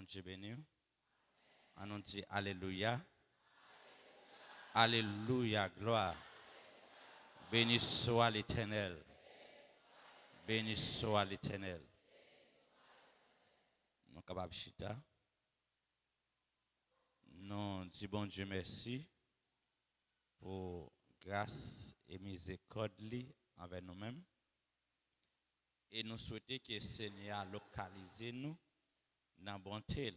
Dieu béni. On nous dit Alléluia. Alléluia, gloire. Béni soit l'Éternel. Béni soit l'Éternel. Nous sommes capables de chita. Nous disons bon Dieu merci pour grâce et miséricorde envers nous-mêmes. Et nous souhaitons que le Seigneur localise nous dans la bonté,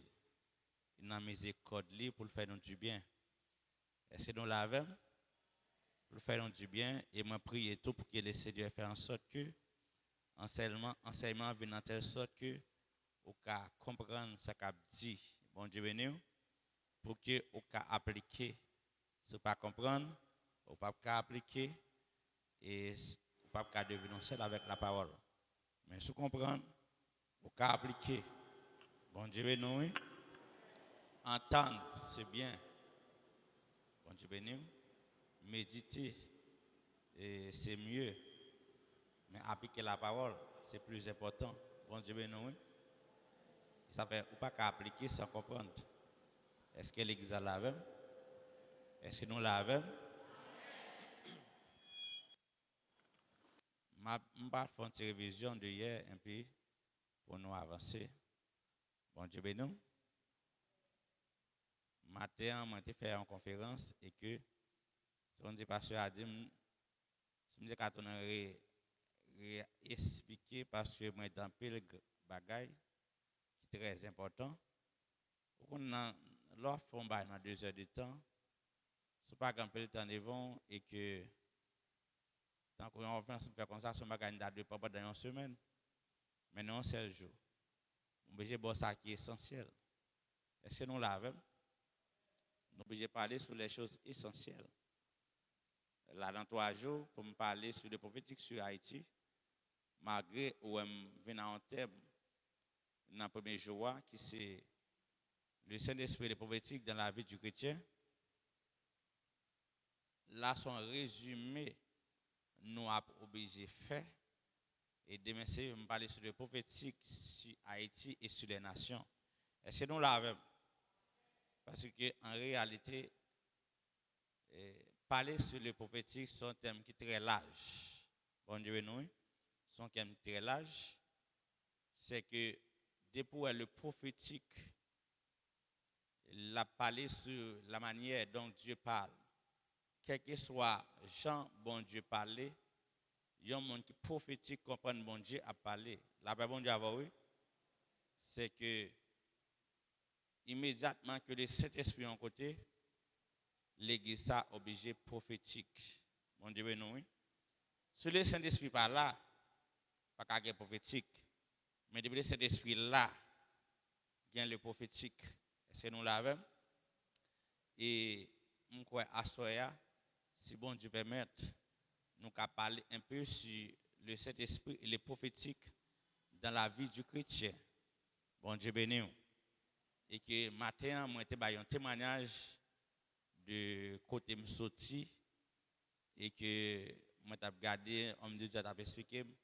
dans la miséricorde pour faire nous du bien. Est-ce que nous l'avons? Pour faire nous du bien. Et moi prie tout pour que le Seigneur fasse en sorte que enseignement vienne en telle sorte que vous comprendre ce qu'a dit. Bon Dieu béni. Pour que vous appliquer. Si vous ne comprendre, vous ne pouvez pas appliquer et vous ne pouvez pas devenir seul avec la parole. Mais si vous comprenez, vous pouvez appliquer. Bon Dieu béni. Entendre, c'est bien. Bon Dieu béni. Méditer, c'est mieux. Mais appliquer la parole, c'est plus important. Bon Dieu béni. Ça fait, vous ne pouvez pas appliquer sans comprendre. Est-ce que l'Église a lavé? Est-ce que nous l'avons? Je vais faire une révision de hier et puis pour nous avancer. Bon Dieu béni. Matin, je fait une conférence et que son pasteur a dit, je vais expliquer parce que moi dans pile bagaille qui est très important. Lorsqu'on va dans 2 heures de temps, ce n'est pas qu'un peu de temps devant et que tant qu'on a fait comme ça, ce n'est pas de pas pendant une semaine, mais non un seul jour. On est obligé de ça qui est essentiel. Est-ce que nous l'avons? Nous sommes obligés de parler sur les choses essentielles. Là, dans 3 jours, pour me parler sur le prophétique sur Haïti, malgré où je viens en thème dans le premier jour, qui c'est le Saint-Esprit et le prophétique dans la vie du chrétien. Là, son résumé, nous avons obligé de faire. Et demain, c'est me parler sur le prophétique sur Haïti et sur les nations. Est-ce que nous l'avons? Parce qu'en réalité, parler sur le prophétique, c'est un thème qui est très large. Bon Dieu, nous, c'est un thème très large. C'est que depuis le prophétique, la parler sur la manière dont Dieu parle. Quel que soit Jean, bon Dieu parler, il y a un monde qui prophétique comprend bon Dieu à parler. La paix bon Dieu à oui, c'est que immédiatement que le Saint-Esprit en côté, l'Église a obligé prophétique. Bon Dieu non oui. Si le Saint-Esprit par là, pas qu'à prophétique. Mais depuis le Saint-Esprit là, il y a le prophétique. C'est nous l'avons. Et je crois à Soya, si bon Dieu permet, nous allons parler un peu sur le Saint-Esprit et les prophétiques dans la vie du chrétien. Bon Dieu béni. Et que matin, moi, j'ai un témoignage de côté me sorti et que moi, j'ai regardé, on me dit, j'ai expliqué, il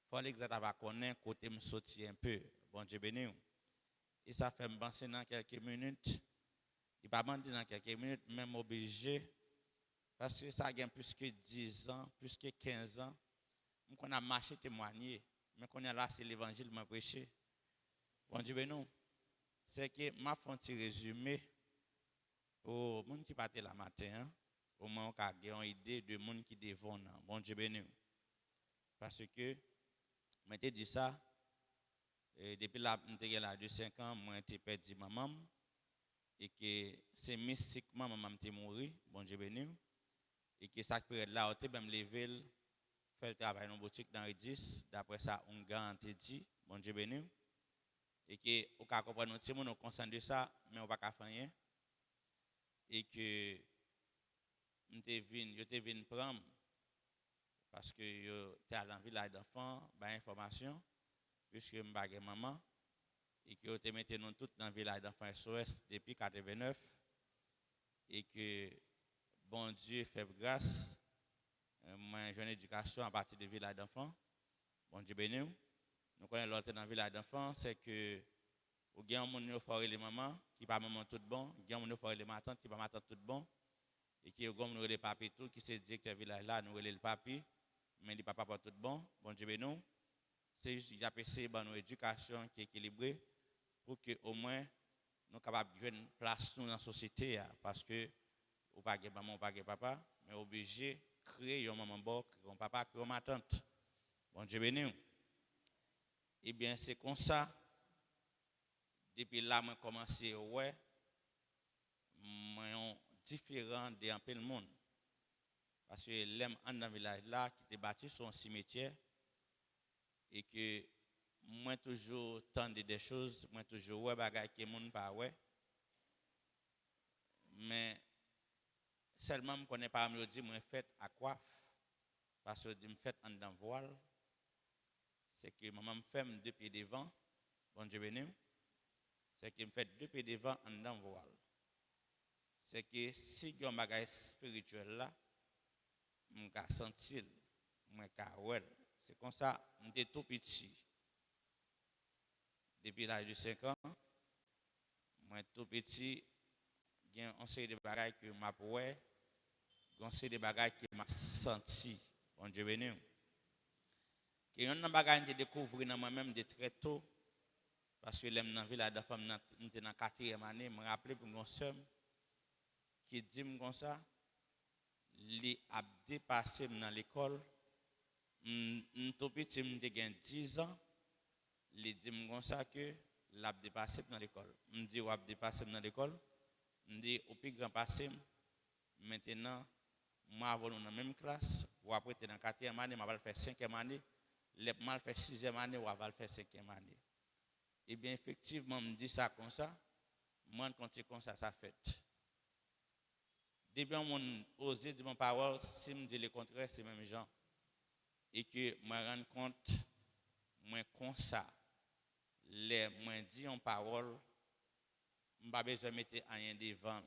faut exactement connaître côté me sorti un peu. Bon Dieu béni. Et ça fait me penser dans quelques minutes. Il va demander dans quelques minutes, même obligé, parce que ça a plus que 10 ans, plus que 15 ans. On a marché témoigner, mais qu'on est là, c'est l'évangile m'a prêché. Bon Dieu, ben non. C'est que m'a fait un petit résumé pour les gens qui partent la matin, hein, au moins qu'on a une idée de gens qui devant. Bon Dieu, ben non. Parce que, je t'ai dit ça, et depuis là, je là de 5 ans, moi, j'ai perdu maman. Et que c'est mystiquement maman est morte, bon Dieu béni, et que ça peut être là, on même levé, fait le travail dans la boutique dans le 10, d'après ça, on garantit dit, bon Dieu béni, et que on peut comprendre nous sommes conscients de ça, mais on va pas faire rien, et que je te venu prendre, parce que je suis à village d'enfants, bah information, puisque je suis maman, et que vous mettez nous tous dans le village d'enfants SOS depuis 1989 et que bon Dieu fait grâce. Moi, j'ai une éducation à partir du village d'enfants. Bon Dieu béni. Nous connaissons l'autre dans le village d'enfants, c'est que Ou bien un monde qui a les mamans qui pas maman tout bon, il y a un monde qui a les matantes qui pas matantes tout bon et qui comme nous les papi tout qui c'est directeur village là nous le papi mais les papa pas tout bon. Bon Dieu bénou. C'est juste j'apprécie notre éducation qui est équilibrée pour que au moins nous capables de jouer une place dans la société parce que ou pas de maman ou pas de papa mais obligé créer un maman bon, un papa, créer une tante. Bon Dieu béni. Eh bien c'est comme ça depuis là moi commencé ouais moi différent de un peu le monde parce que l'aime en dans village là qui était bâti sur un cimetière et que moi toujours tendre des choses, moi toujours ouais bagaille que monde pas ouais. Mais seulement me connais pas me dit moi fait à quoi parce que je me fait en dans voile. C'est que maman me fait deux pieds devant, bon Dieu béni. C'est que me fait deux pieds devant en dans voile. C'est que si il y a un bagage spirituel là, je peux sentir, je peux c'est comme ça, je suis tout petit. Depuis l'âge de 5 ans, je suis tout petit, il y a un série de bagages que je m'apprends, un série de bagages que je senti. Bon Dieu béni. Il y a un bagage que j'ai découvert dans moi-même de très tôt, parce que l'aime dans la ville, la femme était dans la 4e année, je me rappelle pour mon soeur qui dit comme ça, il a dépassé dans l'école. Tout petit, j'ai 10 ans, il dit comme ça que l'a dépassé dans l'école. Je dis qu'il a dépassé dans l'école. Je dis au plus grand passé, maintenant, moi, avant dans la même classe, ou après, dans la 4e année, je vais faire 5e année, je vais faire 6e année, ou je vais faire 5e année. Eh bien, effectivement, je me dis ça comme ça, moi, quand c'est comme ça fait. Depuis on osé dire mon parole, si je dis le contraire, c'est même gens. Et que je me rends compte, moi, comme ça, les moi dis en parole, je n'ai pas besoin de mettre rien devant.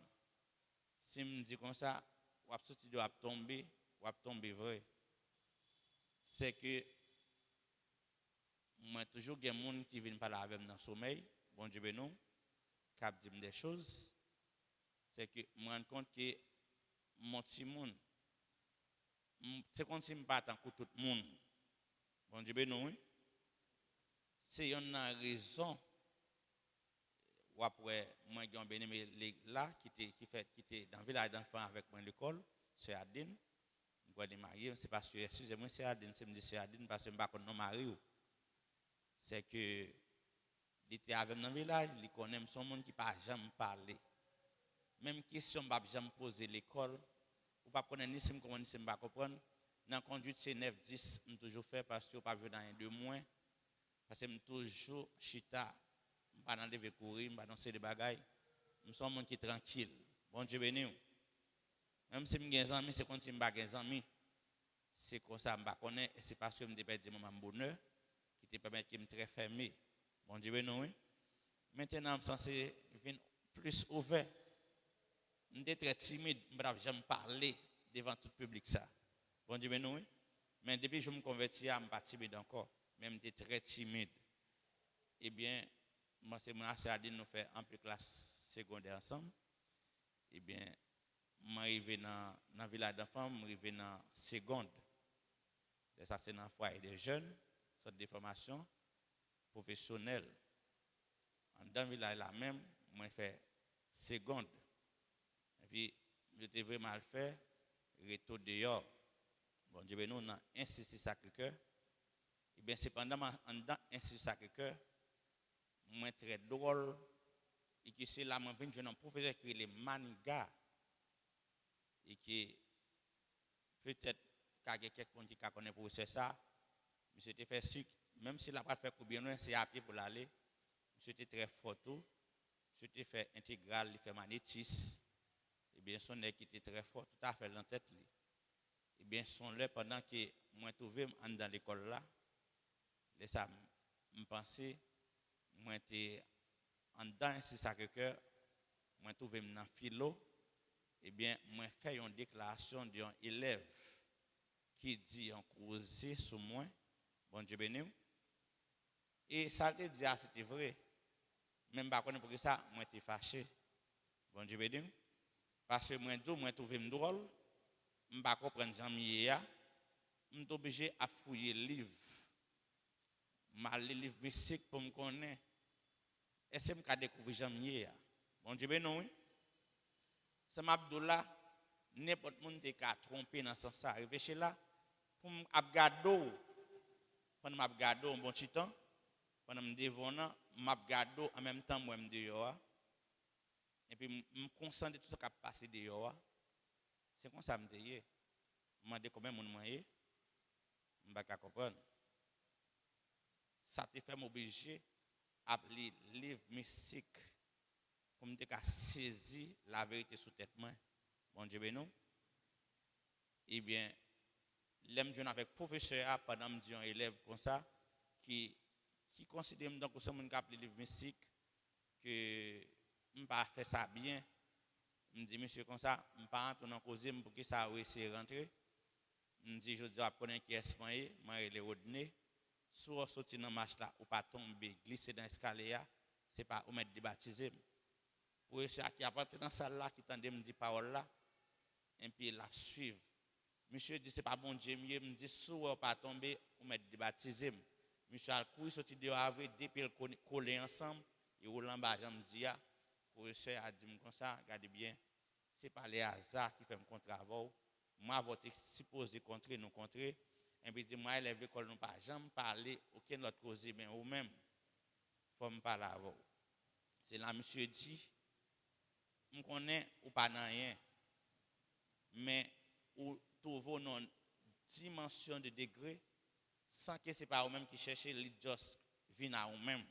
Si je dis comme ça, je dois tomber vrai. C'est que moi toujours des gens qui viennent parler avec moi dans le sommeil, bon Dieu bénou, qui disent des choses. C'est que je me rends compte que mon petit monde, c'est comme si je ne pas tant que tout le monde. Bon Dieu bénou, oui. C'est une raison ou après moi j'ai un béni là qui était dans le village d'enfants avec moi à l'école, c'est Adine. Je suis marié, c'est parce que excusez-moi c'est Adine, c'est me dit c'est Adine parce que je ne sais pas non mari. C'est que il était avec dans le village, il connaît son monde qui pas jamais parler. Même question pas jamais poser l'école, ou pas connaître ni sim comment ni sim pas comprendre. Dans conduite c'est 9 10, je toujours fait parce que pas vu dans un deux mois parce que je toujours chita, je pas dans lever courir, je pas danser des bagailles. Je suis un monde qui est tranquille. Bon Dieu béni. Même si je suis 15 ans, c'est quand je suis 15 ans, c'est comme ça, je ne connais pas, c'est parce que je me perdu mon bonheur qui te permet de me très fermé. Bon Dieu béni, oui. Maintenant, je suis censé venir plus ouvert. Je suis très timide, je ne jamais parler devant tout le public. Ça. Bon Dieu béni, oui. Mais depuis que je me convertis, je ne suis pas timide encore. Même je suis très timide. Eh bien, moi, c'est moi qui nous fait un peu classe secondaire ensemble. Eh bien, je suis arrivé dans le village d'enfants, je suis arrivé dans la seconde. Et ça, c'est dans le foyer des jeunes, centre de formation professionnelle. Dans le village là même, je fait seconde. Et puis, j'étais vraiment mal fait, retour dehors. Bon, Dieu, nous, on a insisté Sacré-Cœur. Et bien, cependant, dans Institut Sacré-Cœur, moi, très drôle. Et que c'est là, moi, je viens un professeur qui est le Maniga. Et qui peut-être qu'il y a quelqu'un qui connaît pour ça. Mais c'était fait sucre. Même si la pas fait bien, c'est à pied pour l'aller. C'était très photo. C'était fait intégral, il fait magnétisme. Et bien, son nez qui était très fort, tout à fait dans la tête. Et bien, son là, pendant que moi, trouvé dans l'école là, ça me pensais, moi, j'étais en dedans, c'est ça que moi, trouvé dans philo. Eh bien, moi, fait une déclaration d'un élève qui dit en causé sur moi, bon Dieu béni. Et ça te dit, c'était vrai. Même pas connaître pour ça, moi j'étais fâché. Bon Dieu béni. Parce que moi trouvé drôle, je pas comprendre Jean-Mier ya, je suis obligé à fouiller le livre. Mal le livre mystique pour me connaître. Est-ce que je découvrir Jean-Mier ya? Bon Dieu béni oui. C'est Abdullah, n'importe monde qui a trompé dans ce sens ça. Arrivé chez là pour m'abgado pendant m'abgado un bon petit temps, pendant me dévonnant, m'abgado en même temps moi me dehors. Et puis me concentrer tout ce qui a passé dehors. C'est comme ça me dit. Je me demande combien de monde je ne peux pas comprendre. Ça te fait m'obliger à lire livre mystique pour me saisir la vérité sous tête moi. Bon Dieu béni. Eh bien, l'aime jouer avec professeur pendant me dire un élève comme ça qui considère donc que c'est mon cap livre mystique que je pas fait ça bien. Je me dis monsieur comme ça, je pas entrer dans cause pour que ça réussir rentrer. Je me dis je dois connaître qui est moi il est ordonné. Soit sortir dans marche là ou pas tomber, glisser dans l'escalier, c'est pas ou mettre débaptiser. Pour eux qui appartient dans salle là qui tendait me dire parole là et puis la suivre. Monsieur dit c'est pas bon Dieu, me dit soit pas tomber ou mettre débaptiser. Monsieur a couru sorti dehors avec depuis le coller ensemble et rouler en bas j'me dit pour eux a dit comme ça, regardez bien, c'est pas les hasards qui fait me contre avant. Moi votre supposé contrer nous contrer. Et puis, moi, élève l'école, nous pas jamais parler, aucun autre cause, mais ou même, faut me parler avant. C'est là, monsieur dit, je connais ou pas rien, mais ou trouve une dimension de degré, sans que ce n'est pas vous-même qui cherchez, les just viennent à vous-même.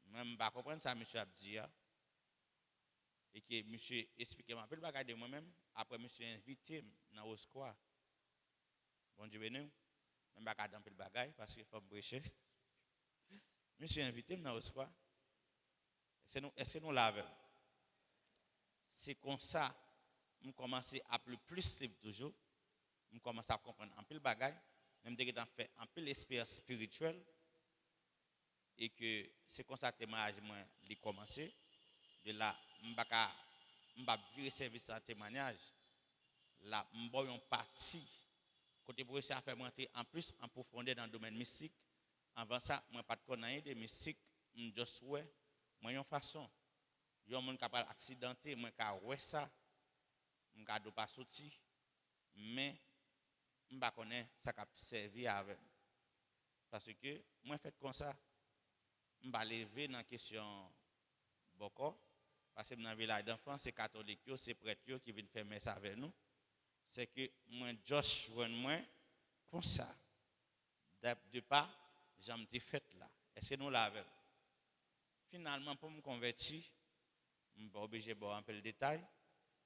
Même, je ne comprends pas ça, monsieur a dit, et que monsieur explique-moi un peu le bagage de moi-même, après, monsieur invité dans le square. Bon Dieu béni. Même pas dans le bagage parce qu'il faut me prêcher. Monsieur invité dans le quoi? Est-ce que nous l'avons? C'est comme ça, je commence à plus libre toujours. Je commence à comprendre un peu le bagage. Même dès que j'ai fait un peu l'expérience spirituelle. Et que c'est comme ça que le témoignage a commencé. De là, je ne vais pas vivre service en témoignage. Là, je vais en partie. Côté pour ça faire monter en plus en profondeur dans le domaine mystique. Avant ça, moi pas de connaître des mystiques, je souhait moi une façon. Yo monde capable accidenté, moi ka ouais ça, m'ka do pas sorti, mais m'pa connaît ça cap servi avec. Parce que moi fait comme ça, m'pa lever dans question boko parce que dans le village d'enfants c'est catholique, c'est prêtre qui viennent faire messe avec nous. C'est que moi Josh moi comme ça de pas j'aime dit fait là est-ce que nous l'avons finalement pour me convertir je ne suis pas obligé de boire un peu le détail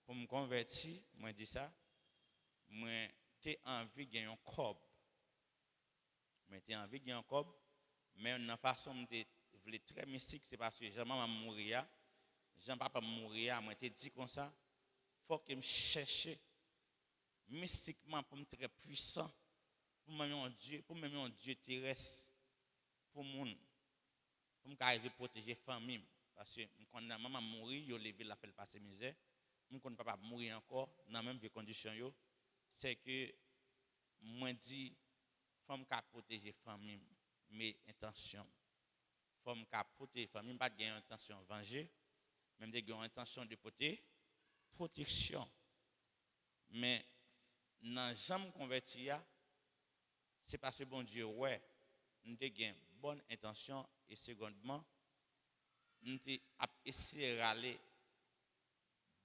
pour me convertir moi dis ça moi j'ai envie de gagner un cob mais j'ai envie de gagner un cob mais une façon de vouloir très mystique c'est parce que j'aime pas mourir j'aime pas mourir moi t'ai dit comme ça faut que me chercher mystiquement pour me très puissant pour même un Dieu terrestre pour monde pour me arriver protéger famille parce que quand maman mourir yo lever la fait passer misère mon quand papa mourir encore dans même vie condition yo c'est que moi dit femme ka protéger famille mes intentions femme ka protéger famille pas gain intention venger même des gain intention de protection mais dans jamais converti c'est parce que bon Dieu ouais nous avons bonne intention et secondement nous avons essayé de râler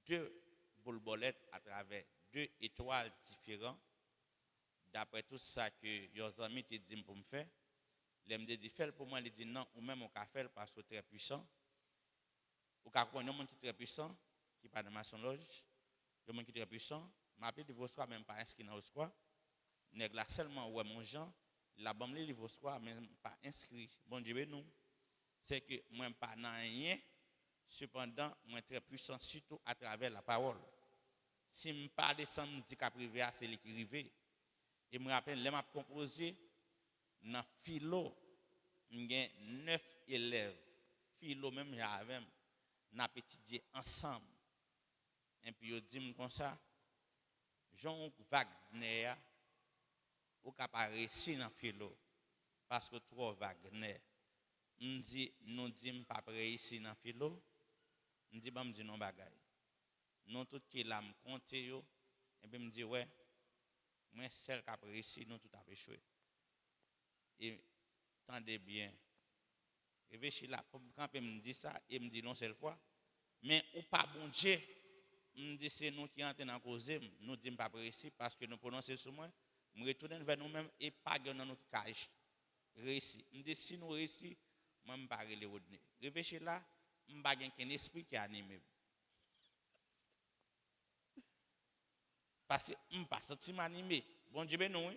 deux boulbolettes à travers deux étoiles différentes d'après tout ça que vos amis te dit pour me faire les me dit faire pour moi ils dit non ou même on peut faire parce que très puissant ou quand on monde qui très puissant qui pas dans maçonnerie le monde qui très puissant m'appelle de vos soirs même pas inscrit dans vos soirs nèg là seulement ouais mon Jean la bombe les livres soir même pas inscrit bon Dieu nous c'est que moi pas dans rien cependant moi très puissant surtout à travers la parole si me pas descendre dit qu'a privé c'est l'écrivé et me rappelle les m'a composé dans philo j'ai 9 élèves philo même avec n'a étudié ensemble. Et puis, il dit comme ça, Jean Wagner, ou capable réussir dans philo, parce que trop Wagner. Nous disons pas réussir dans philo, nous disons non bagaille. Nous tout qui l'âme compte yo, et puis me dit ouais, moi seul qui a réussi, nous tout a échoué. Et tendez bien. Réfléchis là, quand il me dit ça, il me dit non seule fois, mais ou pas bon Dieu. Me dit c'est nous qui entrons dans cause, nous disons pas réussi parce que nous prononçons sur moi, nous retournons vers nous-mêmes et pas dans notre cage. Réussi. Me dit si nous réussissons, moi je ne pas les retenir. Réfléchis là, je n'ai pas un esprit qui anime. Parce que je ne pas senti m'animer. Bon Dieu, non.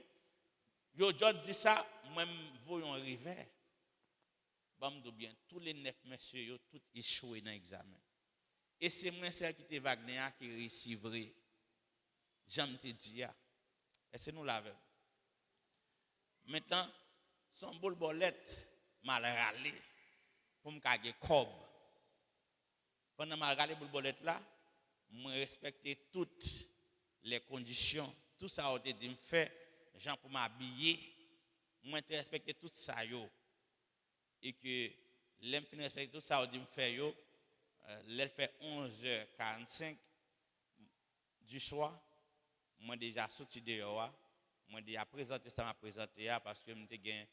Yo dit ça, moi je voyons arriver. Bon, bien, tous les 9 messieurs, yo tout échoué dans l'examen. Et c'est moi celle qui était Wagner qui réussit vrai. J'aime te dire. Et c'est nous l'avons. Maintenant, son boule bolette mal râlé pour me caguer cob. Pendant mal râlé boule bolette là, moi respecter toutes les conditions, tout ça a été dit me faire, gens pour m'habiller, moi respecter tout ça yo. Et que l'aime fin respecter tout ça a dit me faire yo. Elle fait 11h45 du soir. Moi déjà sorti dehors. Moi déjà présenté ça m'a présenté parce que me gagné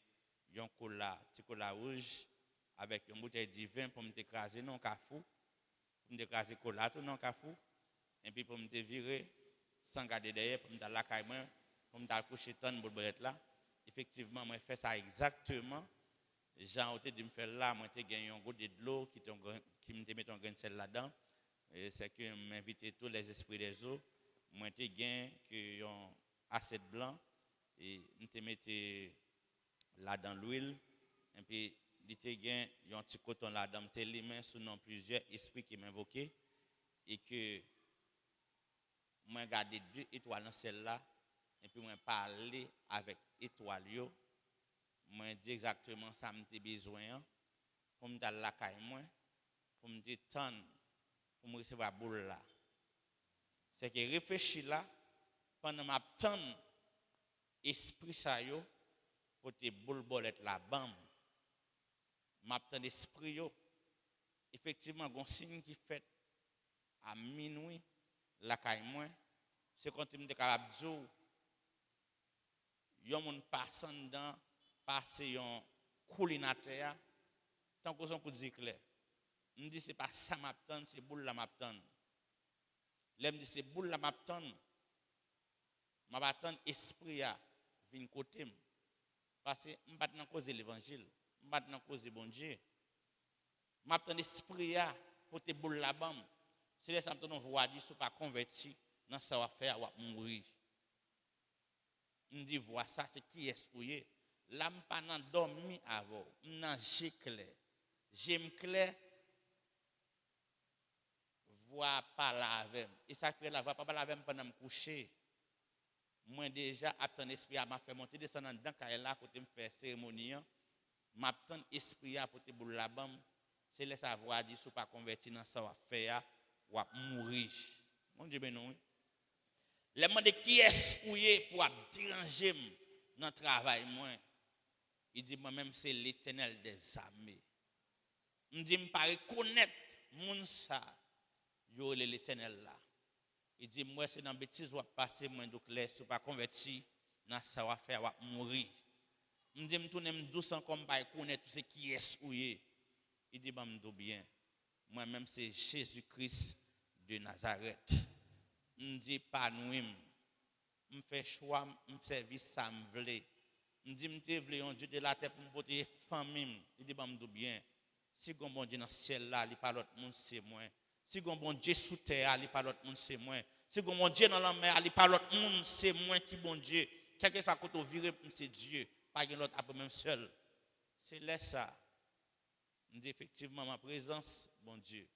un petit cola rouge avec une bouteille de vin pour me écraser non cafou. Pour me écraser cola tout non cafou et puis pour me virer sans garder derrière pour me dans la caille moi pour me coucher tant bolette là. Effectivement moi fait ça exactement. Jean été dit me faire là moi t'ai gagné un gros de l'eau qui me met un grain de sel là-dedans et c'est que m'inviter tous les esprits des eaux moi t'ai gagné que un acide blanc et me mettais là dans l'huile et puis il t'ai gagné un petit coton là-dedans me les mains sous nom plusieurs esprits qui m'invoquaient et que moi regarder 2 étoiles dans celle-là et puis moi parler avec étoile yo. Moi dis exactement ça me besoin pour me dans la caille moi pour me dire tant pour me recevoir boule là c'est que réfléchir là pendant ma temps esprit ça yo pour te boule bolette la bam m'a temps esprit yo effectivement gon signe qui fait à minuit la caille moi c'est quand tu me capable dire yon moun passant dans passer yon coulinateur tant que son coup de clair me dit c'est pas ça m'attend c'est boule la m'attend l'aime dit c'est boule la m'attend m'a attend esprit a vinn côté parce que m'pas dans cause l'évangile m'pas dans cause bon Dieu m'attend esprit a pour te boule la bam c'est les ça me voix dit sous pas converti dans ça va faire ou mourir me dit vois ça c'est qui est souillé là m'pas nan dormi avant nan j'ai clair j'aime clair voix pas la avec et ça fait la voix pas la avec pendant me coucher moi déjà attend esprit a m'a fait monter descendre dans caille là côté me faire cérémonie m'attend esprit a pour te boule la bam c'est laisse savoir dit sous pas converti dans ça va faire ou mourir mon Dieu ben non les demander qui est souillé pour déranger dans travail moi il dit moi même c'est l'Éternel des armées me dit me pas reconnaître moun ça yo l'Éternel là il dit moi c'est dans bêtise ou passer moi donc les sous pas converti dans ça va faire ou mourir me dit me tourner me doucement comme pas connaître tout ce qui est souillé il dit bah me bien moi même c'est Jésus-Christ de Nazareth me dit pas nous me fait choix me service ça me vle me dit me te vle un Dieu de la terre pour me porter famille il dit bah me bien si gon bon Dieu dans ciel là il pas l'autre monde c'est moi si gon bon Dieu sous terre il pas l'autre monde c'est moi si gon bon Dieu dans la mer il pas l'autre monde c'est moi qui bon Dieu quel que soit côté virer c'est Dieu pas l'autre après même seul c'est là ça me dit effectivement ma présence bon Dieu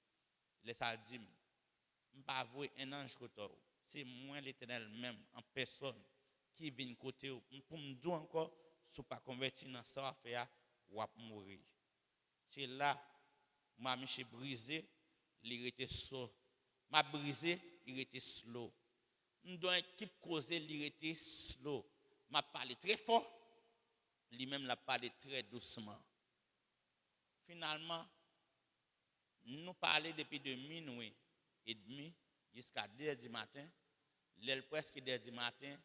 laisse ça dit me pas avouer un ange côté c'est moi l'Éternel même en personne qui vient côté pour me dire encore sous pas converti dans ça faire ou mourir c'est là Moi, Michel brisé, il était slow. M'a brisé, il était slow. Dans équipe causée, il était slow. M'a parlé très fort, lui-même l'a parlé très doucement. Finalement, nous parlons depuis de minuit et demi jusqu'à 2 heures du matin. L'aile presque 2 heures du matin,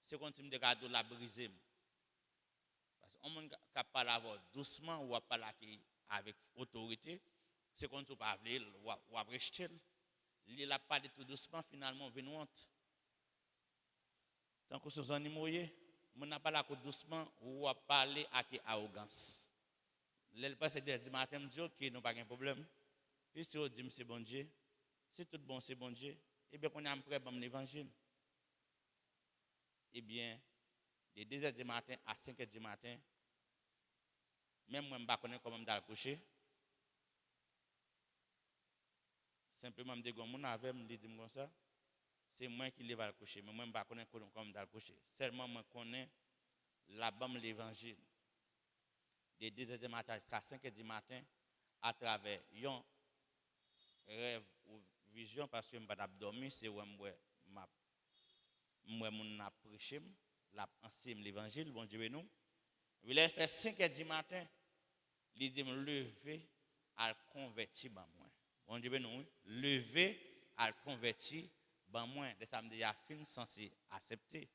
c'est quand tu me dis la briser. Parce qu'on ne peut pas parler doucement ou pas parler avec autorité. C'est quand tu parles ou après rejeter. Il a parlé tout doucement, finalement, venu honte. Tant que ce sont animaux, on n'a pas la doucement ou parler avec arrogance. L'aile passe 2 heures du matin, me dit ok, nous pas de problème. Puis si on dit c'est bon Dieu, c'est tout bon, c'est bon Dieu, et bien qu'on est prêt pour l'évangile. Eh bien, de 2 heures du matin à 5 heures du matin, même moi, je ne sais pas comment je vais coucher. Simplement, je dis que mon avec me dit comme ça, c'est moi qui vais le coucher, mais moi, je ne sais pas comment je vais coucher. Seulement, je connais la bande de l'évangile. De 2 heures du matin jusqu'à 5 heures du matin, à travers un rêve ou vision, parce que je ne vais pas dormir, c'est où je vais prêcher, enseigner l'évangile, bon Dieu, nous. Il a fait 5 heures du matin, il dit me lever à convertir ban moi. Bon Dieu nous, lever à convertir ban moi. De ça me dit a fin censé accepter.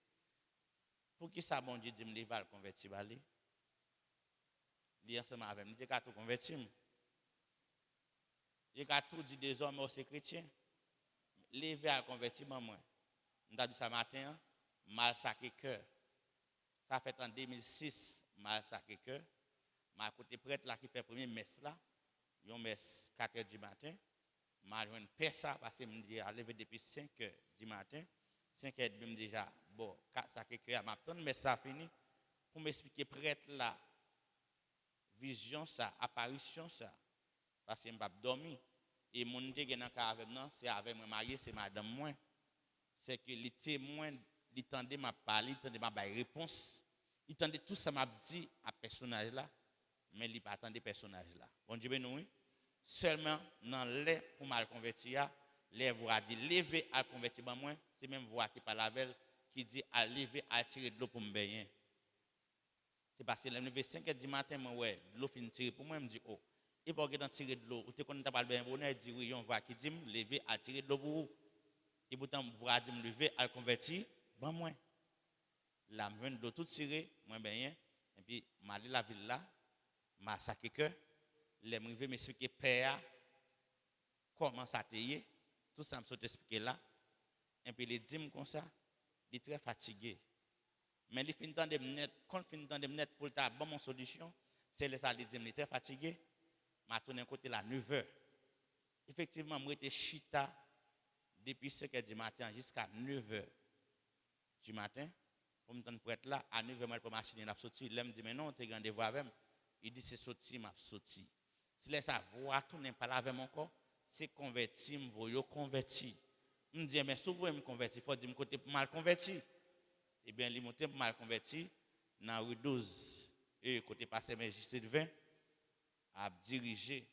Pour qui ça bon Dieu dit me lever à convertir ba li? Li ensemble avec me dit qu'à tout convertir. Il a tout dit des hommes c'est chrétien. Lever à convertir ban moi. M'ta dit ça matin, mal sacré cœur. Ça fait en 2006 mal sacré cœur. Ma côté prêtre là qui fait premier messe là, yon messe 4 heures du matin, m'a joindre ça parce que me dit à lever depuis 5 heures du matin, 5 heures même déjà bon, ça que m'a attendre messe ça fini pour m'expliquer prêtre là vision ça, apparition ça parce que m'a dormi et mon té gen avec non, c'est avec moi marié, c'est madame moi. C'est que les témoins, ils tendaient m'a parler, ils tendaient m'a bailler réponse, ils tendaient tout ça m'a dit à personnage là. Mais il n'y a pas tant de personnages là. Bon Dieu, nous, seulement dans les pour mal convertir, les voix dit lever à convertir, moi, c'est même voix qui parle avec elle, qui dit à lever à tirer de l'eau pour me baigner. C'est parce que le lever 5 heures du matin, moi, ouais, l'eau finit tirer pour moi, je me dis, oh, il faut que tirer de l'eau. Ou tu connais pas le bain bonheur, dit oui, on voit qui dit lever à tirer de l'eau pour vous. Et pourtant, voix dit me lever à convertir, bon, moi. Là, je viens de l'eau tout tirer, moi, baigner, et puis, je vais la ville là. Ma sac que les m'rivé m'expliquer père comment ça t'est tout ça me saute expliquer là et puis les dit comme ça il est très fatigué mais il finit de net quand finit de net pour ta bonne solution c'est le ça il dit il est très fatigué m'a tourné côté là 9h effectivement moi j'étais chita depuis 5h du matin jusqu'à 9h du matin pour me prêtre là à 9h moi pour machine n'a sorti il me dit mais non tu es rendez-vous avec moi. Il dit c'est sorti, m'a sorti. Si les ça voix tourner pas avec mon corps, c'est converti, me voyo converti. Me dit mais souvent me converti, faut dire me côté mal converti. Eh bien, il monte mal converti dans rue 12 et côté passé Majesté de 20 à diriger.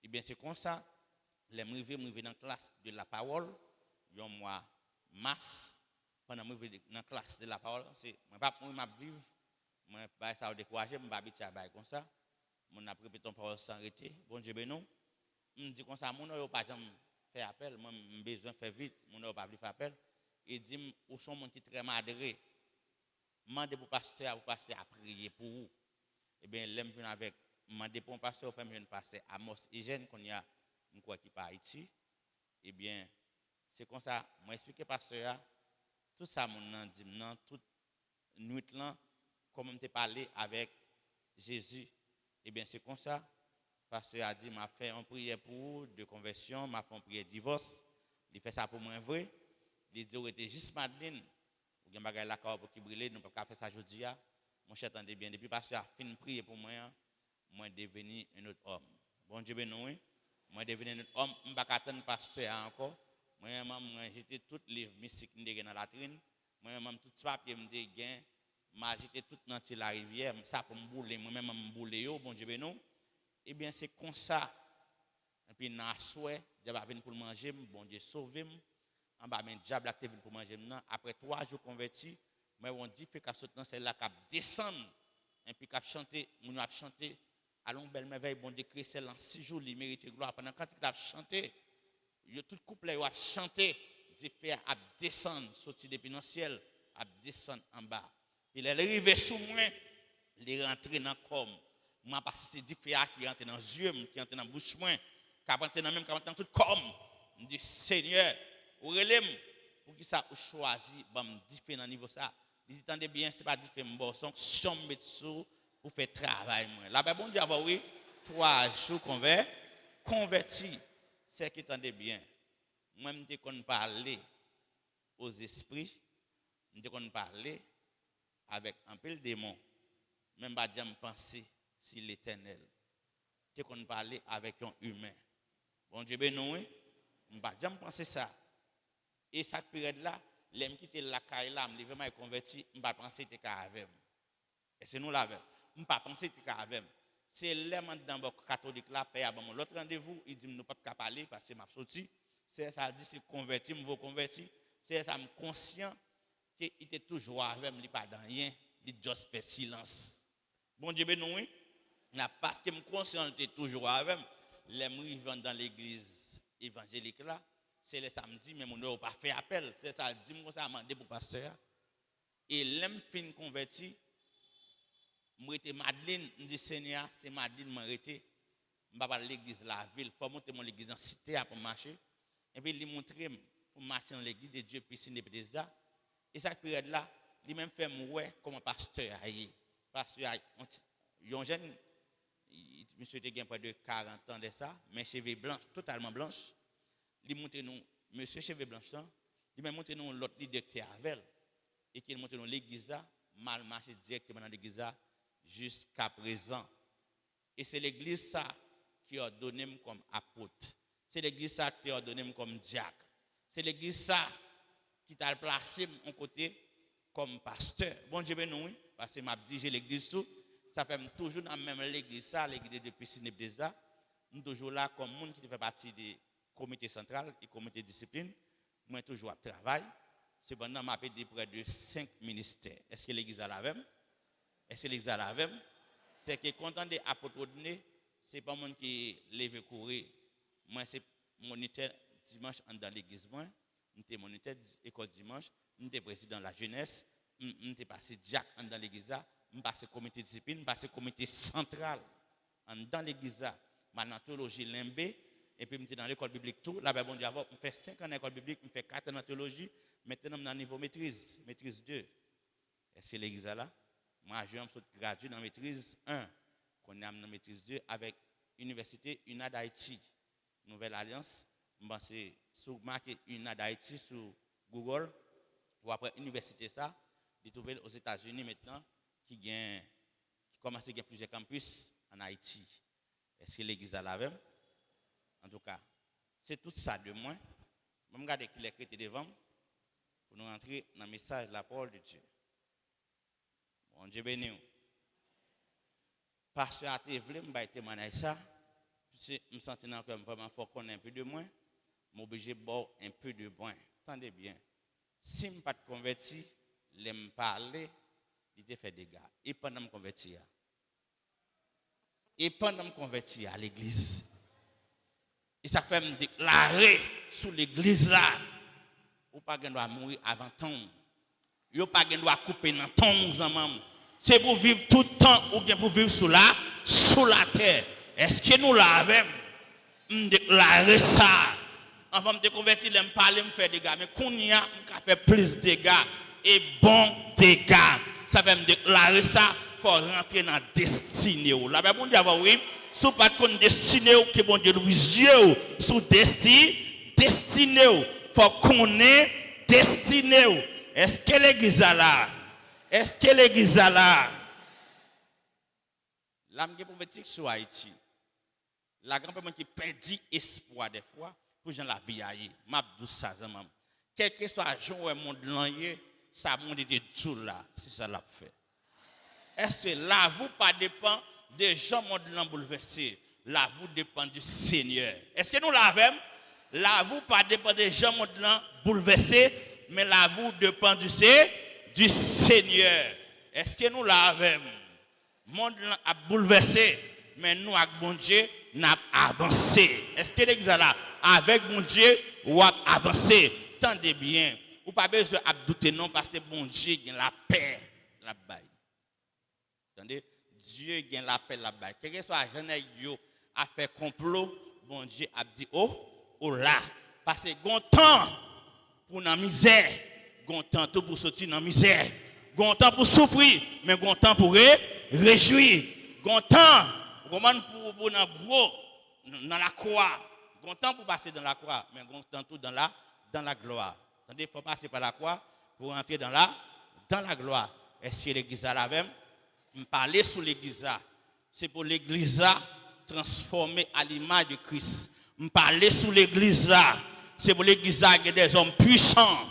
Eh bien, c'est comme ça les m'rivé dans la classe de la parole, yon moi masse pendant m'rivé dans la classe de la parole, c'est moi pas moi vivre moi pas ça décourager me pas habitué à bailler comme ça mon a répété ton parole sans arrêter bon Dieu bénon me dit comme ça mon yo pas jamais faire appel moi besoin faire vite mon yo pas faire appel et dit ou sont mon qui très madré mandé pour pasteur pour passer à prier pour vous et bien l'aime venir avec mandé pour pasteur faire jeune pasteur Amos Eugène qu'on y a on croit qui pas Haïti et bien c'est comme ça moi expliquer pasteur tout ça mon dit non toute nuit là comme on t'a parlé avec Jésus, eh bien c'est comme ça. Pasteur a dit, m'a fait une prière pour de conversion, m'a fait une prière de divorce. Il fait ça pour moi vrai. Il dit, il était juste Madeleine. Ou bien bagay la pour qui brûler, nous pas faire ça aujourd'hui. Mon cher attendez bien, depuis pasteur a fini prier pour moi, moi devenu un autre homme. Bon Dieu béni, moi devenu un autre homme, je ne vais pas attendre pasteur encore. Moi j'étais tout livre mystique dans la latrine. Moi tout papier me gain. M'a jeté tout dans la rivière, ça pour me bouler, moi-même me bouler, bon Dieu béni. Eh bien, c'est comme ça, Et puis, dans la souhait, diable venu pour manger, bon Dieu sauve-moi. En bas, mais diable est venu pour manger. Après 3 jours converti, moi, on dit que c'est là qu'il descend. Et puis, qu'il chanté, on a chanté. Allons, belle merveille, bon Dieu, c'est en 6 jours, il mérite gloire. Pendant quand il a chanté, tout couple a chanté, il fait à descendre, sortir depuis le ciel, à descendre en bas. Il est arrivé sous moi, il est rentré dans le corps. Moi, parce que c'est différent qui rentre dans les yeux, qui rentre dans la bouche, qui rentre dans même, qui rentre dans tout le corps. Je dis, Seigneur, ou relève, pour qui ça choisi, bon, différent dans niveau ça. Il dit, attendez bien, ce n'est pas différent, bon, son chambre dessous pour faire travail. Là, ben, bon Dieu, oui, 3 jours converti. C'est qui attendez bien. Moi, je ne parler aux esprits, je ne parler avec un peu de démon. Même pas de penser sur l'éternel. Je ne parler avec un humain. Bon Dieu, ben non, je ne pas penser ça. Et cette période-là, l'aime quitter la caille là, je vais converti, je ne pas penser que tu avec. Et c'est nous là, je ne pas penser que tu avec. C'est l'aime dans le catholique là, paye à l'autre rendez-vous, il dit, nous ne pouvons pas parler parce que je suis sorti. C'est ça, dit, c'est converti, je veux convertir. C'est ça, je suis conscient qu'il était toujours avec moi, il pas dans rien, il juste fait silence. Bon Dieu, ben non, parce que je suis conscient qu'il était toujours avec moi, les gens dans l'église évangélique là, c'est le samedi, mais mon n'a pas fait appel. C'est ça, dis-moi ça, demandé pour pasteur. Et l'aime fin converti, moi j'étais Madeleine, je dis Seigneur, c'est Madeleine m'a arrêté. Je vais pas l'église la ville, faut monter mon église dans la cité pour marcher. Et puis il montrer pour marcher dans l'église de Dieu puis signer Bethesda. Et cette période là, il même fait moi comme pasteur aïe. Pasteur un jeune monsieur était près de 40 ans de ça, mais cheveux blancs, totalement blanches. Il monte nous monsieur cheveux blancs, il m'a monté nous l'autre leader qui avec et qui monte nous l'église mal marché directement dans l'église jusqu'à présent. Et c'est l'église ça qui a donné comme apôtre. C'est l'église ça qui a donné comme diacre. C'est l'église ça qui t'a placé mon côté comme pasteur. Bon Dieu ben nous, parce que m'a dirigé l'église tout, ça fait toujours dans même l'église ça, l'église de Piscine Bethesda, nous toujours là comme monde qui fait partie du comité central et comité de discipline, moi toujours à travail. Cependant m'a dit près de 5 ministères. Est-ce que l'église a la même? Est-ce que l'église a la même? C'est que content des apôtres donné, c'est pas monde qui lève courir. Moi c'est moniteur dimanche dans l'église moi, j'étais moniteur école dimanche, j'étais président de la jeunesse, j'étais passé diacre dans l'église, je passé comité de discipline, je passé comité central dans l'église, maintenant théologie limbé et puis j'étais dans l'école biblique tout, là bon Dieu avant, je fais 5 ans dans l'école biblique, je fais 4 ans en théologie, maintenant dans niveau maîtrise 2. Est-ce que l'église là? Moi je suis gradué dans maîtrise 1, qu'on a dans maîtrise 2 avec Université UNA d'Haïti. Nouvelle Alliance, c'est sur marqué UNA d'Haïti sur Google, ou après université ça, de trouver aux États-Unis maintenant qui commence à gagner plusieurs campus en Haïti. Est-ce que l'église a la même? En tout cas, c'est tout ça de moi. Je vais regarder qui est écrit devant pour nous entrer dans le message de la parole de Dieu. Bon Dieu béni. Parce que à voulu me témoigner ça, je me sens encore vraiment fort qu'on ait un peu de moins, je suis obligé de boire un peu de moins. Attendez bien. Si je ne suis pas converti, je me parler, il te fait des dégâts. Et pendant que je me convertis, à l'église, et ça fait me déclarer sous l'église là, ou pas qu'on doit mourir avant temps. Ou pas qu'on doit couper dans temps. C'est pour vivre tout le temps ou bien pour vivre sous la terre. Est-ce que nous l'avons? Je déclare ça. Avant de me convertir, je me parler, je faire des dégâts. Mais qu'on y a, je fait plus de dégâts et bon dégâts. Ça fait me déclarer ça. Il faut rentrer dans la destinée. La Bible dit, oui, si vous pas de destinée, que bon Dieu vous yeux sous destinée, il faut qu'on ait destinée. Est-ce que l'église a là? Est-ce que l'église a là? L'âme prophétique sur Haïti. La grand-mère qui perdit espoir des fois pour gens la vie aille. M'abdou ça zaman. Quel que soit jour et monde l'année, ça monde de tout là, c'est ça l'a fait. Est-ce que là vous pas dépend des gens monde l'en bouleversé. la vous dépend du Seigneur. Est-ce que nous l'avons? La vous pas dépend des gens maintenant bouleversés, mais la vous dépend du Seigneur. Est-ce que nous l'avons? Le monde a bouleversé, mais nous, avec bon Dieu, nous avons avancé. Est-ce que l'église là, avec bon Dieu, ou a avancé? Tendez bien. Ou pas besoin de douter non, parce que bon Dieu a la paix là-bas. Attendez? Dieu a la paix là-bas. Quel que soit jeune yo a fait complot, bon Dieu a dit oh là. Parce que gon temps pour la misère, gon temps tout pour sortir dans la misère, gon temps pour souffrir, mais gon temps pour réjouir, gon temps pour dans gros dans la croix, gon temps pour passer dans la croix, mais gon temps tout dans la gloire. Attendez, il faut passer par la croix pour entrer dans la gloire. Est-ce que l'église a la même? Je parler sur l'église, c'est pour l'église transformée à l'image de Christ. Je parler sur l'église, c'est pour l'église qui des hommes puissants,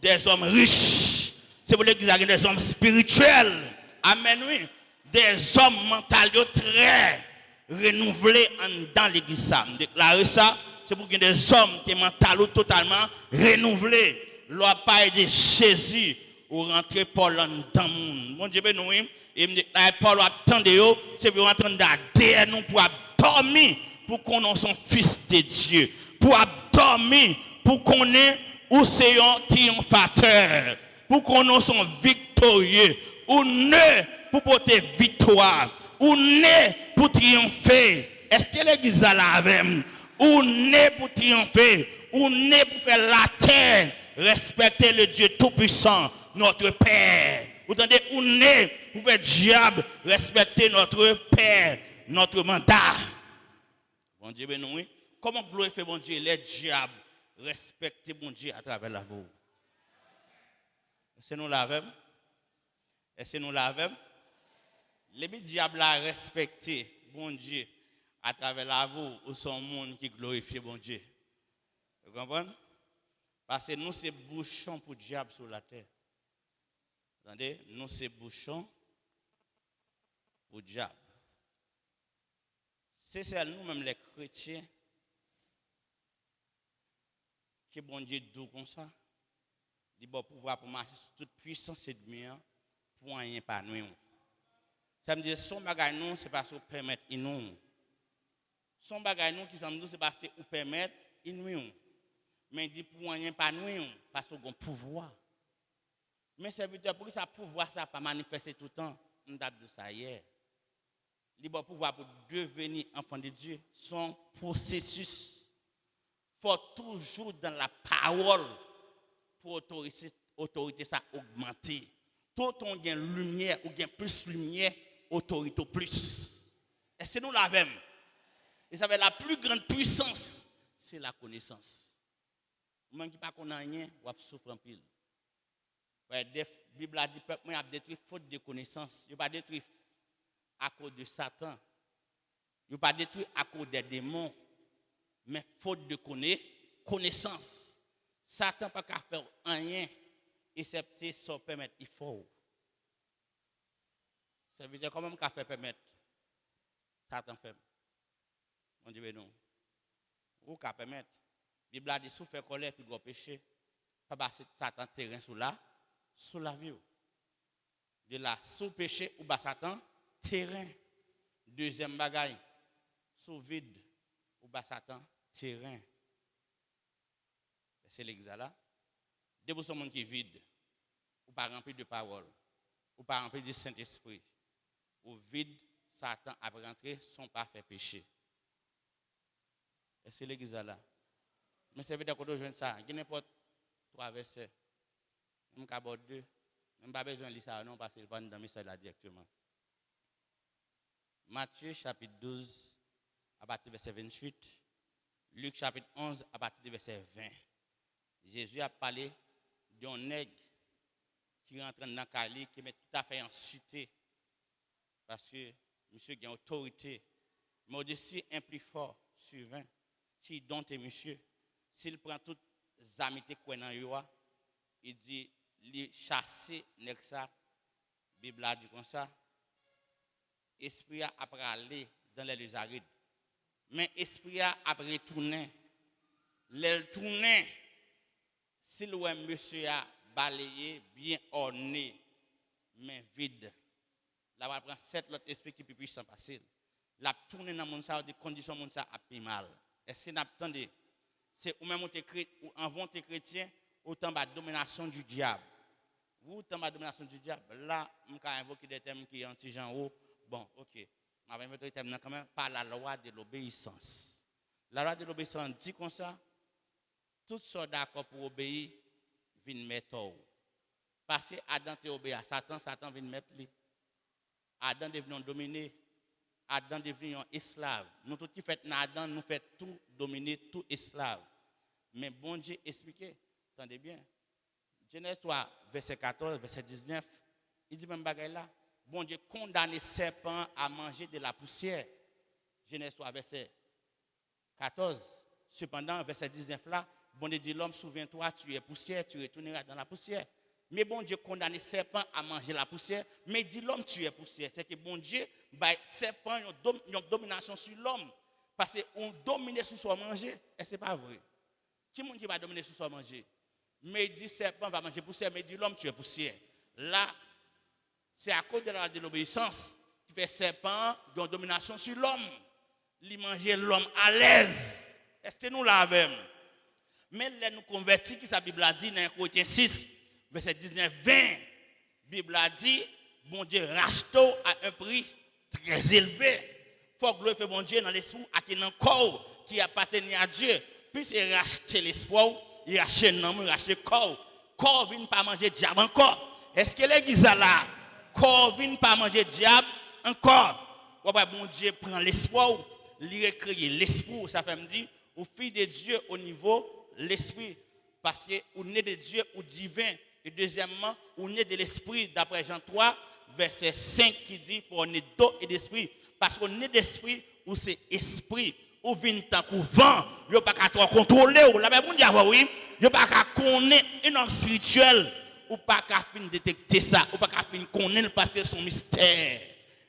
des hommes riches. C'est pour l'église qui des hommes spirituels. Amen, oui. Des hommes mentaux très renouvelés dans l'église. Je déclare ça, c'est pour qu'il y ait des hommes qui sont mentaux totalement renouvelés. L'on parle de Jésus ou rentrer Paul dans le monde. Mon Dieu, nous, et me déclare Paul attendez, c'est pour rentrer dans l'ADN nous pour dormir pour qu'on ait son fils de Dieu. Pour dormir pour qu'on ait où c'est un triomphateur. Pour qu'on ait son victorieux. Ou né pour porter victoire. Ou né pour triompher. Est-ce que l'église a la même? Ou né pour triompher. Ou né pour faire la terre. Respecter le Dieu Tout-Puissant, notre Père. Vous entendez, ou né pour faire diable, respecter notre Père, notre mandat. Bon Dieu, ben oui. Comment glorifier bon Dieu, les diables, respecter bon Dieu à travers la voix. Est-ce que nous l'avons? Est-ce que nous l'avons? Les diables a respecté bon Dieu à travers la voix ou son monde qui glorifie bon Dieu. Vous comprenez? Parce que nous, c'est bouchons pour le diable sur la terre. Vous entendez? Nous, c'est bouchons pour le diable. C'est nous-mêmes les chrétiens qui bon Dieu doux comme ça. Il va pouvoir pour marcher sur toute puissance et demi pour rien pas nous. Ça me dit son bagage nous c'est parce que permettre nous. Son bagage nous qui ça me dit c'est parce que permettre nous. Mais il dit pour rien pas nous parce qu'on a pouvoir. Mais serviteur pour ça pouvoir ça pas manifester tout le temps. On date de ça hier. Il va pouvoir pour devenir enfant de Dieu son processus. Il faut toujours dans la parole pour autorité ça augmenter. Tout on gagne lumière ou gagne plus lumière, autorité plus. Est-ce que nous l'avons? Et ça veut la plus grande puissance, c'est la connaissance. Même qui pas connaît rien, ou a souffrir en pile. La Bible a dit peuple moi a détruit faute de connaissance. Il pas détruit à cause de Satan. Il pas détruit à cause des démons, mais faute de connaissance. Satan pas qu'à faire rien excepté sans permettre il faut. Ça veut dire comment qu'à faire permettre Satan fait. On dit non. Ou qu'à permettre. La Bible a dit sous faire colère puis gros péché, pas passer Satan terrain sous la vie. De là sous péché ou bas Satan terrain. Deuxième bagaille sous vide ou bas Satan terrain. C'est l'église là. Dès que ce monde qui est vide, ou pas rempli de parole, ou pas rempli du Saint-Esprit, ou vide, Satan a rentré son parfait péché. Et c'est l'église là. Mais ça veut dire que nous jouons ça. Il y a n'importe trois versets. Nous avons deux. Nous n'avons pas besoin de lire ça, non, parce qu'il va dans le message là directement. Matthieu chapitre 12, à partir du verset 28. Luc chapitre 11, à partir du verset 20. Jésus a parlé d'un nègre qui rentre dans le cali, qui met tout à fait en cité. Parce que monsieur a une autorité. Mais au-dessus, un plus fort sur 20. Si donc monsieur, s'il prend toutes les amitiés qu'on a, il dit, il chasser nègre ça. La Bible a dit comme ça. Esprit a après aller dans les lieux arides. Mais l'esprit a retourné. L'elle tourné. Si le monsieur a balayé, bien orné, mais vide. Là, on va prendre 7 autres esprits qui puissent s'en passer. La tourné dans le monde, des conditions monde ça a pris mal. Est-ce que vous attendez? C'est ou même ou en vont tes chrétiens, autant de domination du diable. Vous, autant de domination du diable. Là, je vais invoquer des thèmes qui sont anti-gens haut. Bon, ok. Je vais invoquer des thèmes quand même par la loi de l'obéissance. La loi de l'obéissance dit comme ça, tout sont d'accord pour obéir, viennent mettre. Parce que Adam te obéit à Satan, Satan vient mettre lui. Adam devient dominé. Adam devient un esclave. Nous tout qui fait Adam, nous fait tout dominer, tout esclave. Mais bon Dieu expliquez, attendez bien. Genèse 3, verset 14, verset 19, il dit même bagaille là. Bon Dieu condamne les serpents à manger de la poussière. Genèse 3, verset 14. Cependant, verset 19 là, bon Dieu dit l'homme, souviens-toi, tu es poussière, tu retourneras dans la poussière. Mais bon Dieu condamne les serpents à manger la poussière, mais dit l'homme, tu es poussière. C'est que bon Dieu, les serpents ont une domination sur l'homme. Parce qu'on domine sur soi manger, et ce n'est pas vrai. Qui monde qui va dominer sur soi manger? Mais il dit serpent va manger poussière, mais il dit l'homme, tu es poussière. Là, c'est à cause de l'obéissance qui fait serpent une domination sur l'homme. Il mange l'homme à l'aise. Est-ce que nous l'avons? Mais là, nous convertis, qui sa Bible a dit dans Corinthiens 6, verset 19-20, la Bible a dit, bon Dieu rachète à un prix très élevé. Il faut glorifier bon Dieu dans l'esprit à qui dans le corps qui appartient à Dieu. Puis il rachète l'espoir, il rachète l'homme, il rachète le corps. Corps ne vient pas manger diable encore. Est-ce que l'église là, corps ne vient pas manger diable encore? Bon Dieu prend l'espoir, il recrée l'esprit. Ça fait me dire, au fils de Dieu au niveau l'esprit. Parce que on est de Dieu ou divin. Et deuxièmement, on est de l'esprit, d'après Jean 3, verset 5, qui dit qu'il faut naître d'eau et d'esprit. Parce qu'on est d'esprit ou c'est esprit. Ou vient tant qu'on vent, il n'y a pas qu'à contrôler. La Bible dit, oui, il n'y a pas qu'à connaître un homme spirituel. Ou pas qu'à fin détecter ça. Ou pas qu'à fin connaître parce que c'est un mystère.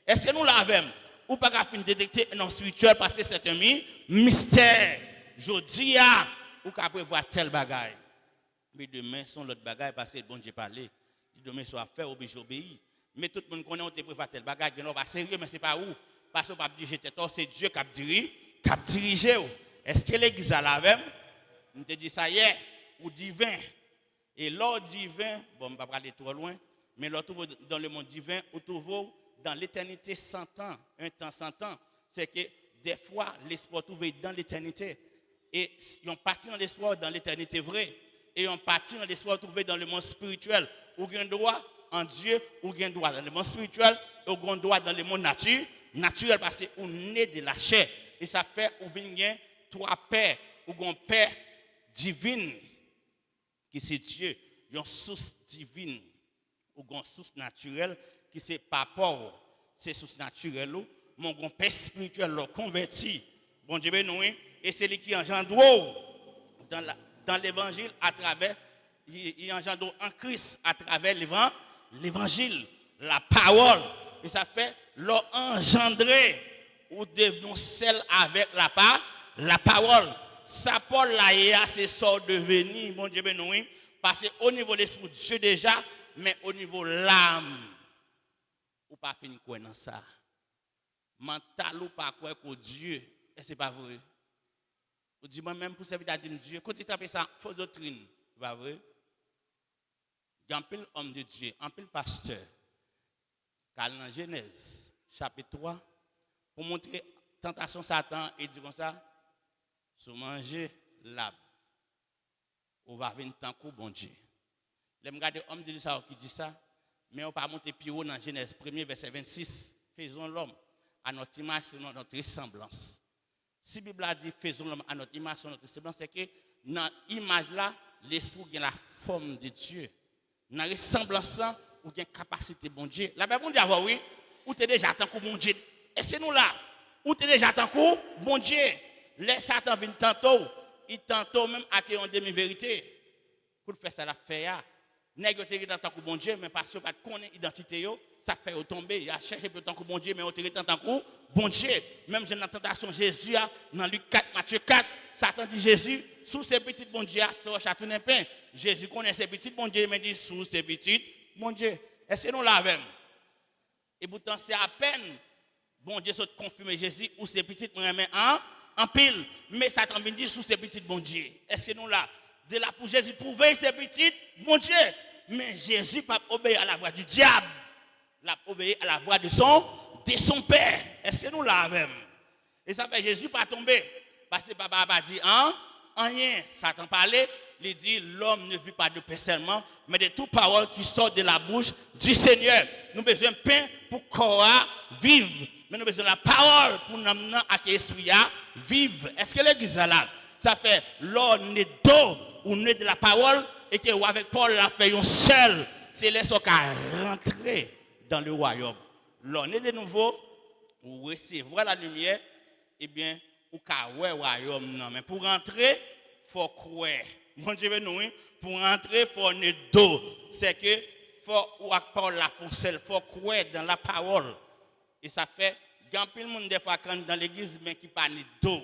Est-ce que nous l'avons? Ou pas qu'à fin détecter un homme spirituel parce que c'est un mystère. Je dis, ou qu'à prévoir tel bagaille. Mais demain, sont l'autre bagaille parce que bon Dieu parlé. Demain, soit fait, obligé obéir. Mais tout le monde connaît, on te prévoit tel bagaille, on va sérieux, mais ce n'est pas où. Parce qu'on va dire, j'étais tort, c'est Dieu qui a dirigé. Est-ce que l'église a la même? On te dit ça hier, ou divin. Et l'ordre divin, bon, on ne va pas aller trop loin, mais l'ordre dans le monde divin, ou trouve dans l'éternité 100 ans, un temps 100 ans. C'est que des fois, l'espoir trouve dans l'éternité. Et on partit dans l'espoir dans l'éternité vraie. Et on partit dans l'espoir trouvé dans le monde spirituel. Ou bien droit en Dieu, ou bien droit dans le monde spirituel, ou bien droit dans le monde naturel, parce qu'on est de la chair. Et ça fait ou vient trois pères, ou un père divine, qui c'est Dieu, une source divine, ou une source naturelle, qui c'est papa, c'est source naturelle, mon grand père spirituel, converti, bon Dieu, nous, et c'est lui qui engendre dans l'évangile à travers, il engendre en Christ à travers l'évangile, la parole. Et ça fait l'engendrer ou devenons celle avec la parole. Ça Paul là, c'est ça devenir, mon Dieu, oui, parce qu'au niveau de l'esprit, Dieu déjà, mais au niveau de l'âme, ou pas finir quoi dans ça. Mental ou pas quoi que Dieu, et c'est pas vrai. Ou dit moi-même pour servir à Dieu, quand tu tapes ça, fausse doctrine, pas vrai? Il y a un pile homme de Dieu, un pile pasteur, car dans Genèse, chapitre 3, pour montrer tentation Satan, et dit comme ça, si vous mangez l'arbre, on va venir tant que bon Dieu. Les regarder homme de Dieu qui dit ça, mais on ne peut pas monter plus haut dans Genèse 1er, verset 26, faisons l'homme à notre image, selon notre ressemblance. Si la Bible a dit faisons l'homme à notre image, selon notre ressemblance, c'est que dans l'image là, l'esprit a la forme de Dieu. Dans la ressemblance, ou a une capacité bon Dieu. La Bible dit oui, ou tu es déjà tant que bon Dieu. Et c'est nous là. Ou tu es déjà tant que bon Dieu. Les Satan viennent tantôt, il tantôt même à une demi-vérité. Pour faire ça, la faire. Nègre dans tant que bon Dieu, mais parce que pas connaître l'identité, ça fait tomber. Il a cherché pour tant que bon Dieu, mais on te tant que bon Dieu. Même dans la tentation Jésus, dans Luc 4, Matthieu 4, Satan dit Jésus, sous ces petites bon Dieu, fait au château d'un pain. Jésus connaît ces petites bon Dieu, mais dit sous ces petites bon Dieu. Est-ce que nous l'avons? Et pourtant, c'est à peine bon Dieu soit confirmé Jésus ou ces petites mains en pile. Mais Satan vient dire sous ces petites bon Dieu. Est-ce que nous là? De là pour Jésus prouver ces petites bon Dieu. Mais Jésus pas obéir à la voix du diable. Il a obéi à la voix de son père. Est-ce que nous l'avons? Et ça fait Jésus pas tomber. Parce que papa a dit rien. Satan parlait. Il dit l'homme ne vit pas de pain seulement, mais de toute parole qui sort de la bouche du Seigneur. Nous avons besoin de pain pour corps vivre. Mais nous avons besoin de la parole pour nous amener à l'esprit vivre. Est-ce que l'église est là? Ça fait l'homme est d'eau ou né de la parole et que avec Paul l'a fait un seul. C'est là qu'on rentrer dans le royaume. L'homme est de nouveau ou recevoir la lumière, eh bien, ou qu'à ouais royaume non. Mais pour rentrer, il faut croire. Mon Dieu, nous, pour rentrer, il faut être d'eau. C'est que faut ou Paul la foncelle, faut croire dans la parole. Et ça fait, il y a plein de monde des fois dans l'église mais qui parle d'eau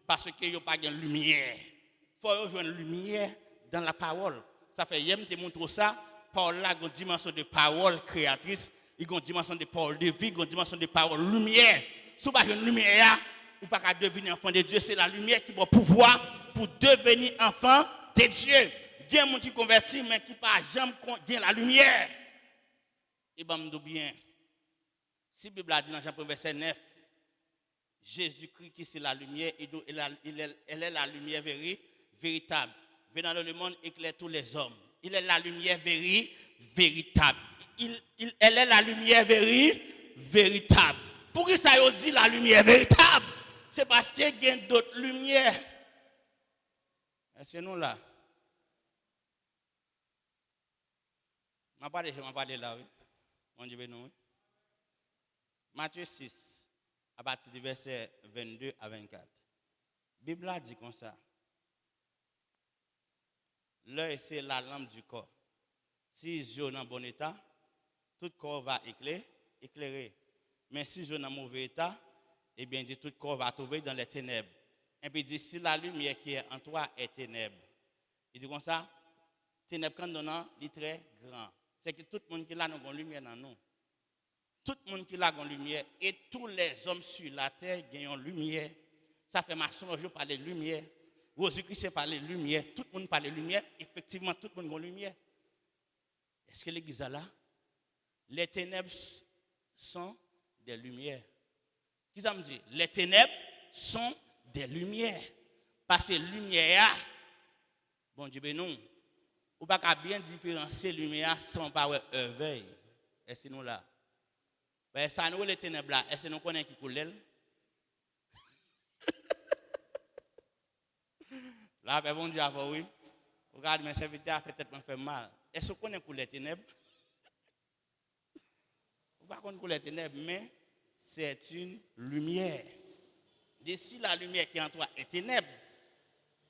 parce qu'il n'y a pas de lumière. Il faut jouer une lumière dans la parole. Ça fait, il te montre ça. Paul a une dimension de parole créatrice, il a une dimension de parole de vie, il a une dimension de parole lumière. Si vous n'avez pas une lumière, vous ne pouvez pas devenir enfant de Dieu. C'est la lumière qui va pouvoir pour devenir enfant de Dieu. Il y a des gens qui convertissent, mais qui ne pas jamais la lumière. Et bien, je bien. Si la Bible a dit dans Jean 1 verset 9, Jésus-Christ qui c'est la lumière, elle est la lumière véritable. Venant dans le monde, éclaire tous les hommes. Il est la lumière véritable. Elle est la lumière véritable. Pour qui ça dit la lumière véritable? C'est parce qu'il y a d'autres lumières. Est-ce que nous là? Je vais parler là, oui. On dit nous. Matthieu 6, à partir du verset 22 à 24. La Bible a dit comme ça. L'œil, c'est la lampe du corps. Si je suis en bon état, tout corps va éclairer. Mais si je suis en mauvais état, eh bien, tout corps va trouver dans les ténèbres. Et puis, il dit, si la lumière qui est en toi est ténèbre. Il dit comme ça, ténèbres quand on est très grand. C'est que tout le monde qui a une lumière dans nous. Tout le monde qui a une lumière et tous les hommes sur la terre ont une lumière. Ça fait maçon, je parle de lumière. Jésus-Christ parle de lumière. Tout le monde parle de lumière. Effectivement, tout le monde a une lumière. Est-ce que l'église est là? Les ténèbres sont des lumières. Qui ça me dit? Les ténèbres sont des lumières. Parce que lumière, bon Dieu, ben non. On ne peut pas bien différencier lumière sans pas veille. Est-ce que nous là? Ben, ça nous les ténèbres là. Est-ce que nous connaissons qui coule l'elle? Là, ben bon Dieu, oui. Regarde, mes serviteurs a fait peut-être me faire mal. Est-ce que vous connaissez les ténèbres? Vous ne connaissez pas les ténèbres, mais c'est une lumière. Et si la lumière qui est en toi est ténèbre,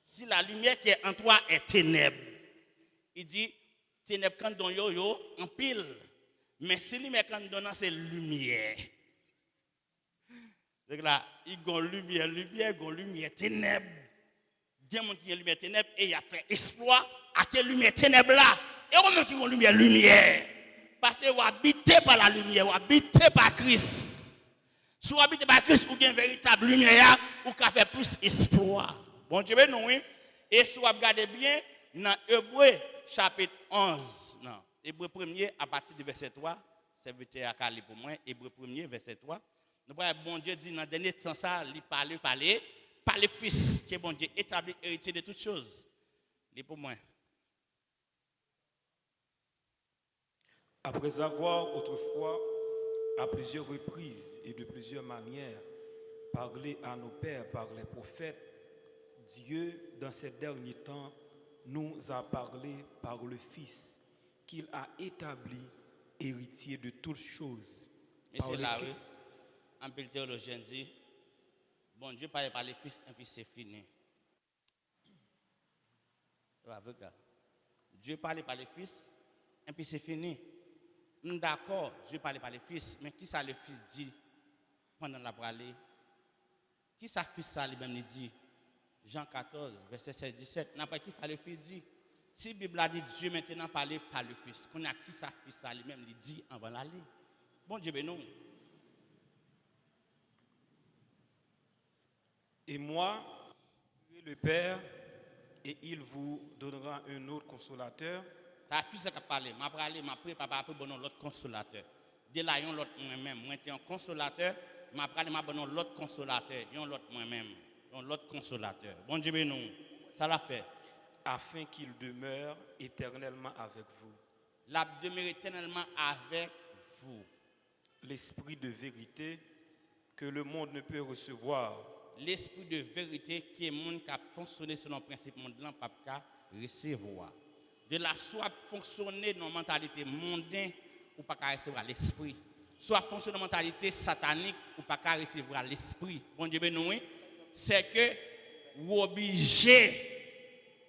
si la lumière qui est en toi est ténèbre, il dit, ténèbres quand on yo en pile. Mais si lumière quand on c'est lumière. Donc là, il y a lumière, ténèbres. Il y a des gens qui ont lumière ténèbres et il a fait exploit à quelle lumière ténèbres là. Et on même qui ont lumière. Parce que vous habitez par la lumière, vous habitez par Christ. Si vous habitez par Christ, vous avez une véritable lumière, vous avez fait plus exploit. Bon Dieu, non, oui. Et si vous regardez bien, dans Hébreu chapitre 11, non, Hébreu 1er, à partir du verset 3, serviteur à Cali pour moi, Hébreu 1er, verset 3. Nous voyons, bon Dieu dit dans le dernier temps, ça, il parle par le Fils, qui est bon Dieu, établi héritier de toutes choses. Il pour moi. Après avoir autrefois, à plusieurs reprises et de plusieurs manières, parlé à nos pères par les prophètes, Dieu, dans ces derniers temps, nous a parlé par le Fils, qu'il a établi héritier de toutes choses. Mais c'est là, oui. Un peu le théologien dit, bon Dieu parle par le Fils et puis c'est fini. Dieu parle par le Fils et puis c'est fini. D'accord, Dieu parle par le Fils, mais qui ça le Fils dit pendant la parole? Qui ça Fils ça lui-même dit? Jean 14, verset 16-17. N'a pas qui ça le Fils dit? Si la Bible a dit Dieu maintenant parle par le Fils, qu'on a qui ça Fils ça lui-même dit avant l'aller. Bon Dieu ben non. Et moi, le Père, et il vous donnera un autre consolateur. Ça Fils qui a parlé, m'a parlé, m'a pris papa pour donner l'autre consolateur. De là yon l'autre moi-même, moi j'étais un consolateur, m'a parlé m'a donné l'autre consolateur, yon l'autre moi-même, yon l'autre consolateur. Bon Dieu ben non. Ça l'a fait. Afin qu'il demeure éternellement avec vous. La demeure éternellement avec vous. L'esprit de vérité que le monde ne peut recevoir. L'esprit de vérité qui est monde qui a fonctionné selon le principe mondain, pas qu'à recevoir. De la soit fonctionner dans la mentalité mondaine ou pas qu'à recevoir l'esprit. Soit fonctionner dans la mentalité satanique ou pas qu'à recevoir l'esprit. Bon Dieu ben oui, c'est que vous obligez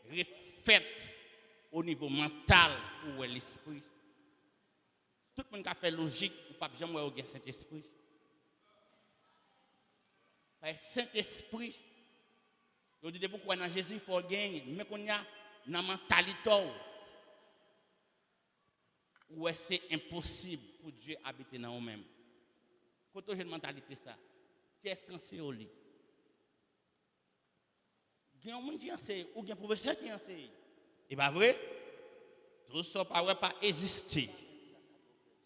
refait au niveau mental ou l'esprit. Tout le monde qui a fait logique ou pas jamais au Saint-Esprit. Saint-Esprit, je dis pourquoi dans Jésus il faut gagner, mais qu'on y a dans la mentalité où c'est impossible pour Dieu habiter dans nous-mêmes. Quand on a une mentalité ça, qu'est-ce qu'on sait au lit? Il y a un monde qui enseigne, ou un professeur qui enseigne. Et bien vrai, tout ça ne pas exister.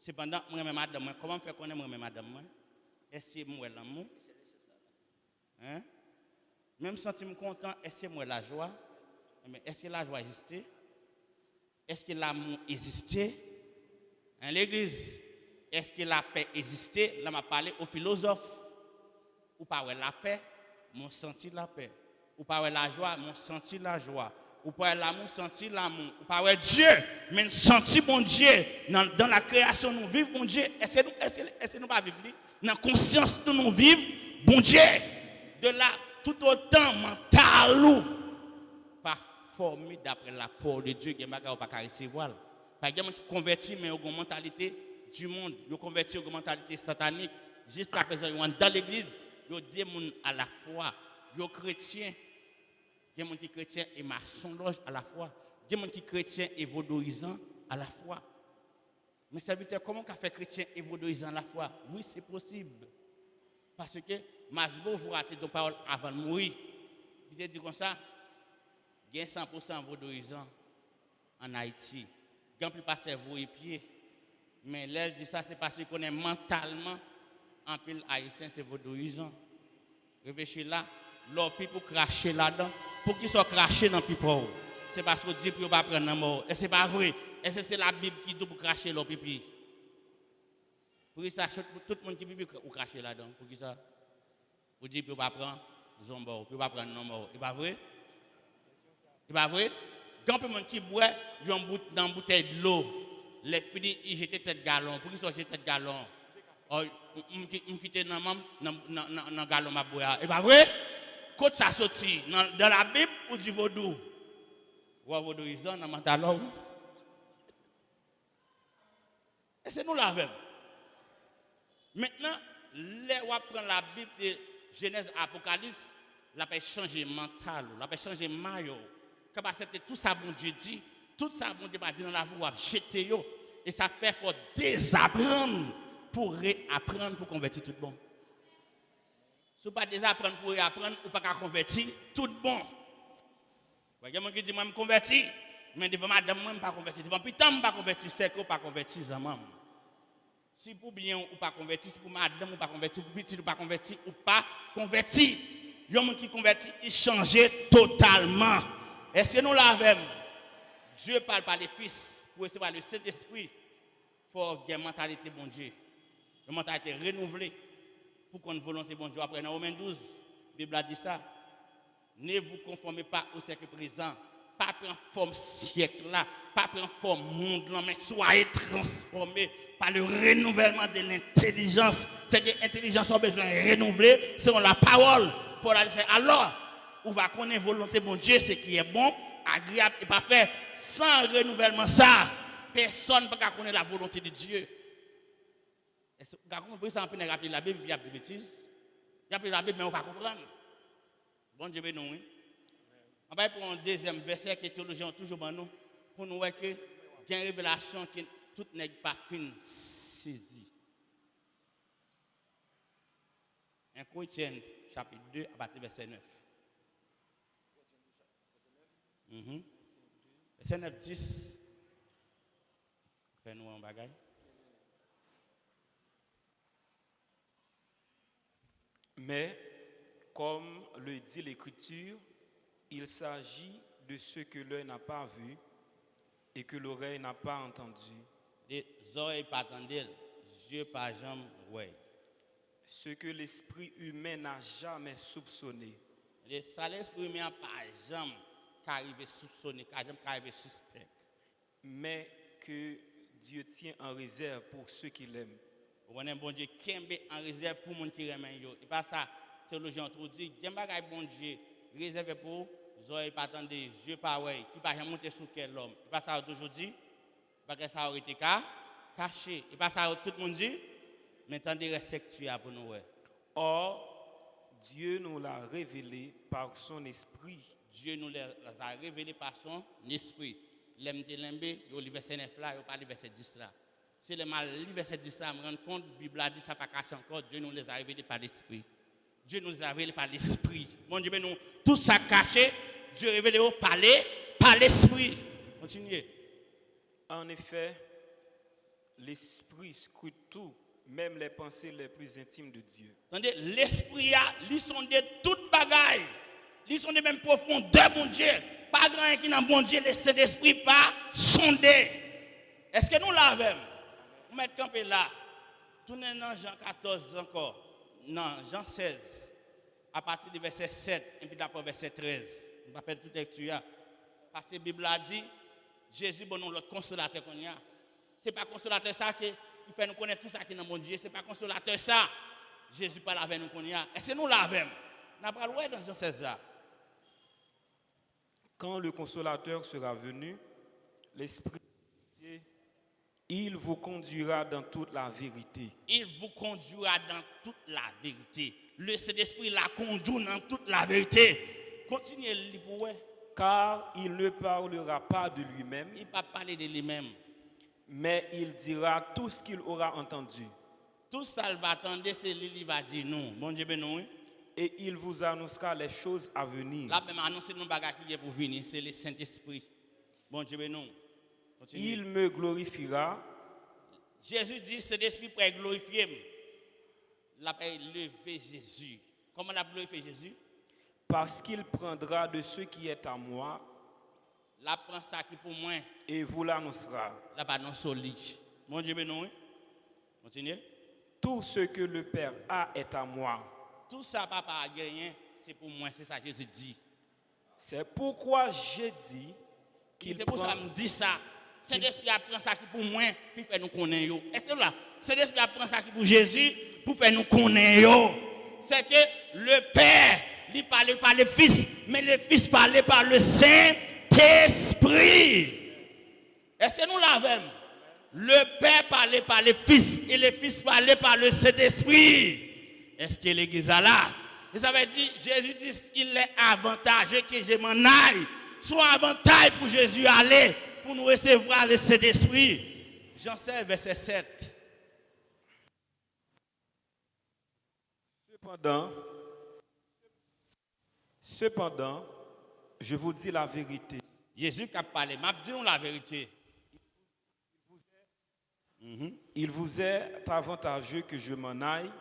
Cependant, moi-même, madame, comment faire connaître moi-même, madame? Est-ce que moi l'amour? Hein? Même si je suis content, est-ce que moi la joie? Mais est-ce que la joie existe? Est-ce que l'amour existe? Hein, l'église, est-ce que la paix existe? Là, je parlé aux philosophes. Ou pas la paix, mon senti la paix. Ou pas la joie, mon senti la joie. Ou pas l'amour, senti l'amour. Ou pas Dieu, mais senti bon Dieu. Dans la création, nous vivons bon Dieu. Est-ce que nous pas vivre? Dans la conscience, nous vivons bon Dieu. De là, tout autant mental ou pas formé d'après la parole de Dieu, qui n'est pas recevoir. Par exemple, qui convertit, mais aux mentalité du monde, ils convertit aux mentalité satanique. Jusqu'à présent, ils sont dans l'église, ils sont des gens à la fois, ils sont chrétiens. Il y a des gens qui sont chrétiens et maçons à la fois. Il y a des gens qui sont chrétiens et vaudouisants à la fois. Mais serviteur, comment on fait chrétien et vaudouisant à la fois? Oui, c'est possible. Parce que Masbo vous ratez de parole avant de mourir. Il dit comme ça, il y a 100% vaudouisants en Haïti. Il y a plus pas cerveau et pied. Mais là, dit ça, c'est parce qu'on est mentalement en pile haïtien, c'est vaudouisant. Réfléchis là, leur people cracher là-dedans. Pour qu'ils soient crachés dans le people, c'est parce qu'on dit qu'ils ne vont pas prendre la mort. Et ce n'est pas vrai. Et c'est la Bible qui dit pour cracher leur pipi. Pour ça, tout le monde qui pipi ou cracher là-dedans. Pour ça, vous dites qu'ils ne vont pas prendre zombor, qu'ils ne vont pas prendre non mort. C'est pas vrai? C'est pas vrai? Quand le monde qui boit, ils ont dans une bouteille de l'eau. Les filles, ils jettent tête gallon. Pour qu'ils soient jetés tête gallon. Ils quittent dans le gallon ma boire. C'est pas vrai? Quand ça sortit dans la Bible ou du vaudou? Ou vaudou, ils ont dans le mental. Et c'est nous la même. Maintenant, les on prend la Bible de Genèse Apocalypse, la peut changer mental, la peut changer maillot. Quand on accepte tout ça bon Dieu dit, tout ça bon Dieu va dire dans la vie, on va jeter yo. Et ça fait faut désapprendre pour réapprendre pour convertir tout bon. Si vous ne pas désapprendre pour réapprendre, ou pas convertir tout bon. Il y a des gens qui disent moi je me convertis, mais devant madame moi je ne pas convertir, devant putain je ne pas convertir, c'est que pas convertir zaman. Si pour bien ou pas convertir, si pour madame ou pas convertir, pour petit ou pas convertir ou pas convertir. Il y a des gens qui convertissent, ils changent totalement. Est-ce que nous l'avons? Dieu parle par les fils pour recevoir le Saint-Esprit. Il faut avoir une mentalité bon Dieu. Une mentalité renouvelée pour qu'on ait une volonté bon Dieu. Après, dans Romains 12, la Bible a dit ça. Ne vous conformez pas au siècle présent. Pas prendre forme siècle là. Pas prendre forme monde là. Mais soyez transformés par le renouvellement de l'intelligence. C'est que l'intelligence a besoin de renouveler selon la parole. Pour la dire, alors, on va connaître la volonté de mon Dieu, ce qui est bon, agréable et parfait. Sans renouvellement, ça, personne ne peut connaître la volonté de Dieu. Est-ce que vous avez compris ça? On peut rappeler la Bible, puis il y a des bêtises. Il y a la Bible, mais on ne va pas comprendre. Bon Dieu, nous, oui. On va pour un deuxième verset que les théologiens ont toujours dans nous, pour nous voir que il y a une révélation que tout n'est pas fin saisi. 1 Corinthiens, chapitre 2, à partir du verset 9. Verset 9, 10. Fais-nous un bagage. Mais, comme le dit l'Écriture, il s'agit de ce que l'œil n'a pas vu et que l'oreille n'a pas entendu. Les oreilles pas entendues, les yeux pas jamais ouais. Ce que l'esprit humain n'a jamais soupçonné. Ça l'esprit humain n'a pas jamais arrivé soupçonné, jamais arrivé suspect. Mais que Dieu tient en réserve pour ceux qui l'aiment. On a un bon Dieu qui est en réserve pour les gens qui l'aiment. Et pas ça, théologiens ont dit, il y a un bagage bon Dieu réservé pour les oreilles pas entendues, les yeux pas ouais, qui pas jamais monter sur quel homme. Et pas ça aujourd'hui, parce que ça aurait été caché. Et pas ça tout le monde dit, mais attendez respectueux pour nous. Or, Dieu nous l'a révélé par son esprit. Dieu nous l'a révélé par son esprit. L'aime le verset 9 là, il pas le verset 10 là. Si le verset 10 là, je me rends compte, la Bible a dit ça pas caché encore, Dieu nous les a révélés par l'esprit. Dieu nous les a révélés par l'esprit. Mon Dieu, nous, tout ça caché, Dieu révélé par l'esprit. Continuez. En effet, l'esprit scrute tout, même les pensées les plus intimes de Dieu. Attendez, l'esprit a, ils sont de toute bagaille. Ils sont de même profondeur, mon Dieu. Pas grand qui n'a bon Dieu, laissez l'esprit pas sonder. Est-ce que nous l'avons? Nous mettons campé là. Tournez dans Jean 14 encore. Non, Jean 16. À partir du verset 7 et puis d'après verset 13. On va faire toute lecture. Parce que la Bible a dit, Jésus, bon, nous, le consolateur qu'on y a. Ce n'est pas consolateur ça qui fait nous connaître tout ça qui est dans mon Dieu. Ce n'est pas consolateur ça. Jésus parle avec nous qu'on y a. Est-ce que nous l'avons? Nous pas loin dans Jean 16 là. Quand le consolateur sera venu, l'Esprit, il vous conduira dans toute la vérité. Il vous conduira dans toute la vérité. Le Saint-Esprit la conduit dans toute la vérité. Continuez le livre. Car il ne parlera pas de lui-même. Il ne va pas parler de lui-même. Mais il dira tout ce qu'il aura entendu. Tout ça, il va attendre, c'est lui qui va dire non. Bon Dieu, ben non. Et il vous annoncera les choses à venir. Là, même annoncer nos bagages qui est pour venir, c'est le Saint-Esprit. Bon Dieu, ben non. Il me glorifiera. Jésus dit, c'est l'Esprit pour glorifier. Il a levé Jésus. Comment il a glorifié Jésus? Parce qu'il prendra de ce qui est à moi. La prend ça qui pour moi. Et vous l'annoncera. La pas non solide. Mon Dieu, ben non. Continuez. Tout ce que le Père a est à moi. Tout ça, papa a gagné, c'est pour moi, c'est ça que Jésus dit. C'est pourquoi j'ai dit qu'il c'est pour ça que je me dis ça. C'est l'Esprit apprend ça qui pour moi, puis fait nous connaître. Est-ce que là, c'est l'Esprit apprend ça qui pour Jésus, pour faire nous connaître. C'est que le Père, il parle par le Fils, mais le Fils parle par le Saint-Esprit. Est-ce que nous l'avons? Le Père parlait par le Fils, et le Fils parlait par le Saint-Esprit. Est-ce que l'église a là? Et ça veut dire, Jésus dit, il est avantageux que je m'en aille. Soit avantage pour Jésus aller, pour nous recevoir le Saint-Esprit. Jean 16, verset 7. Cependant, je vous dis la vérité. Jésus qui a parlé, m'a dit la vérité. Il vous est avantageux que je m'en aille.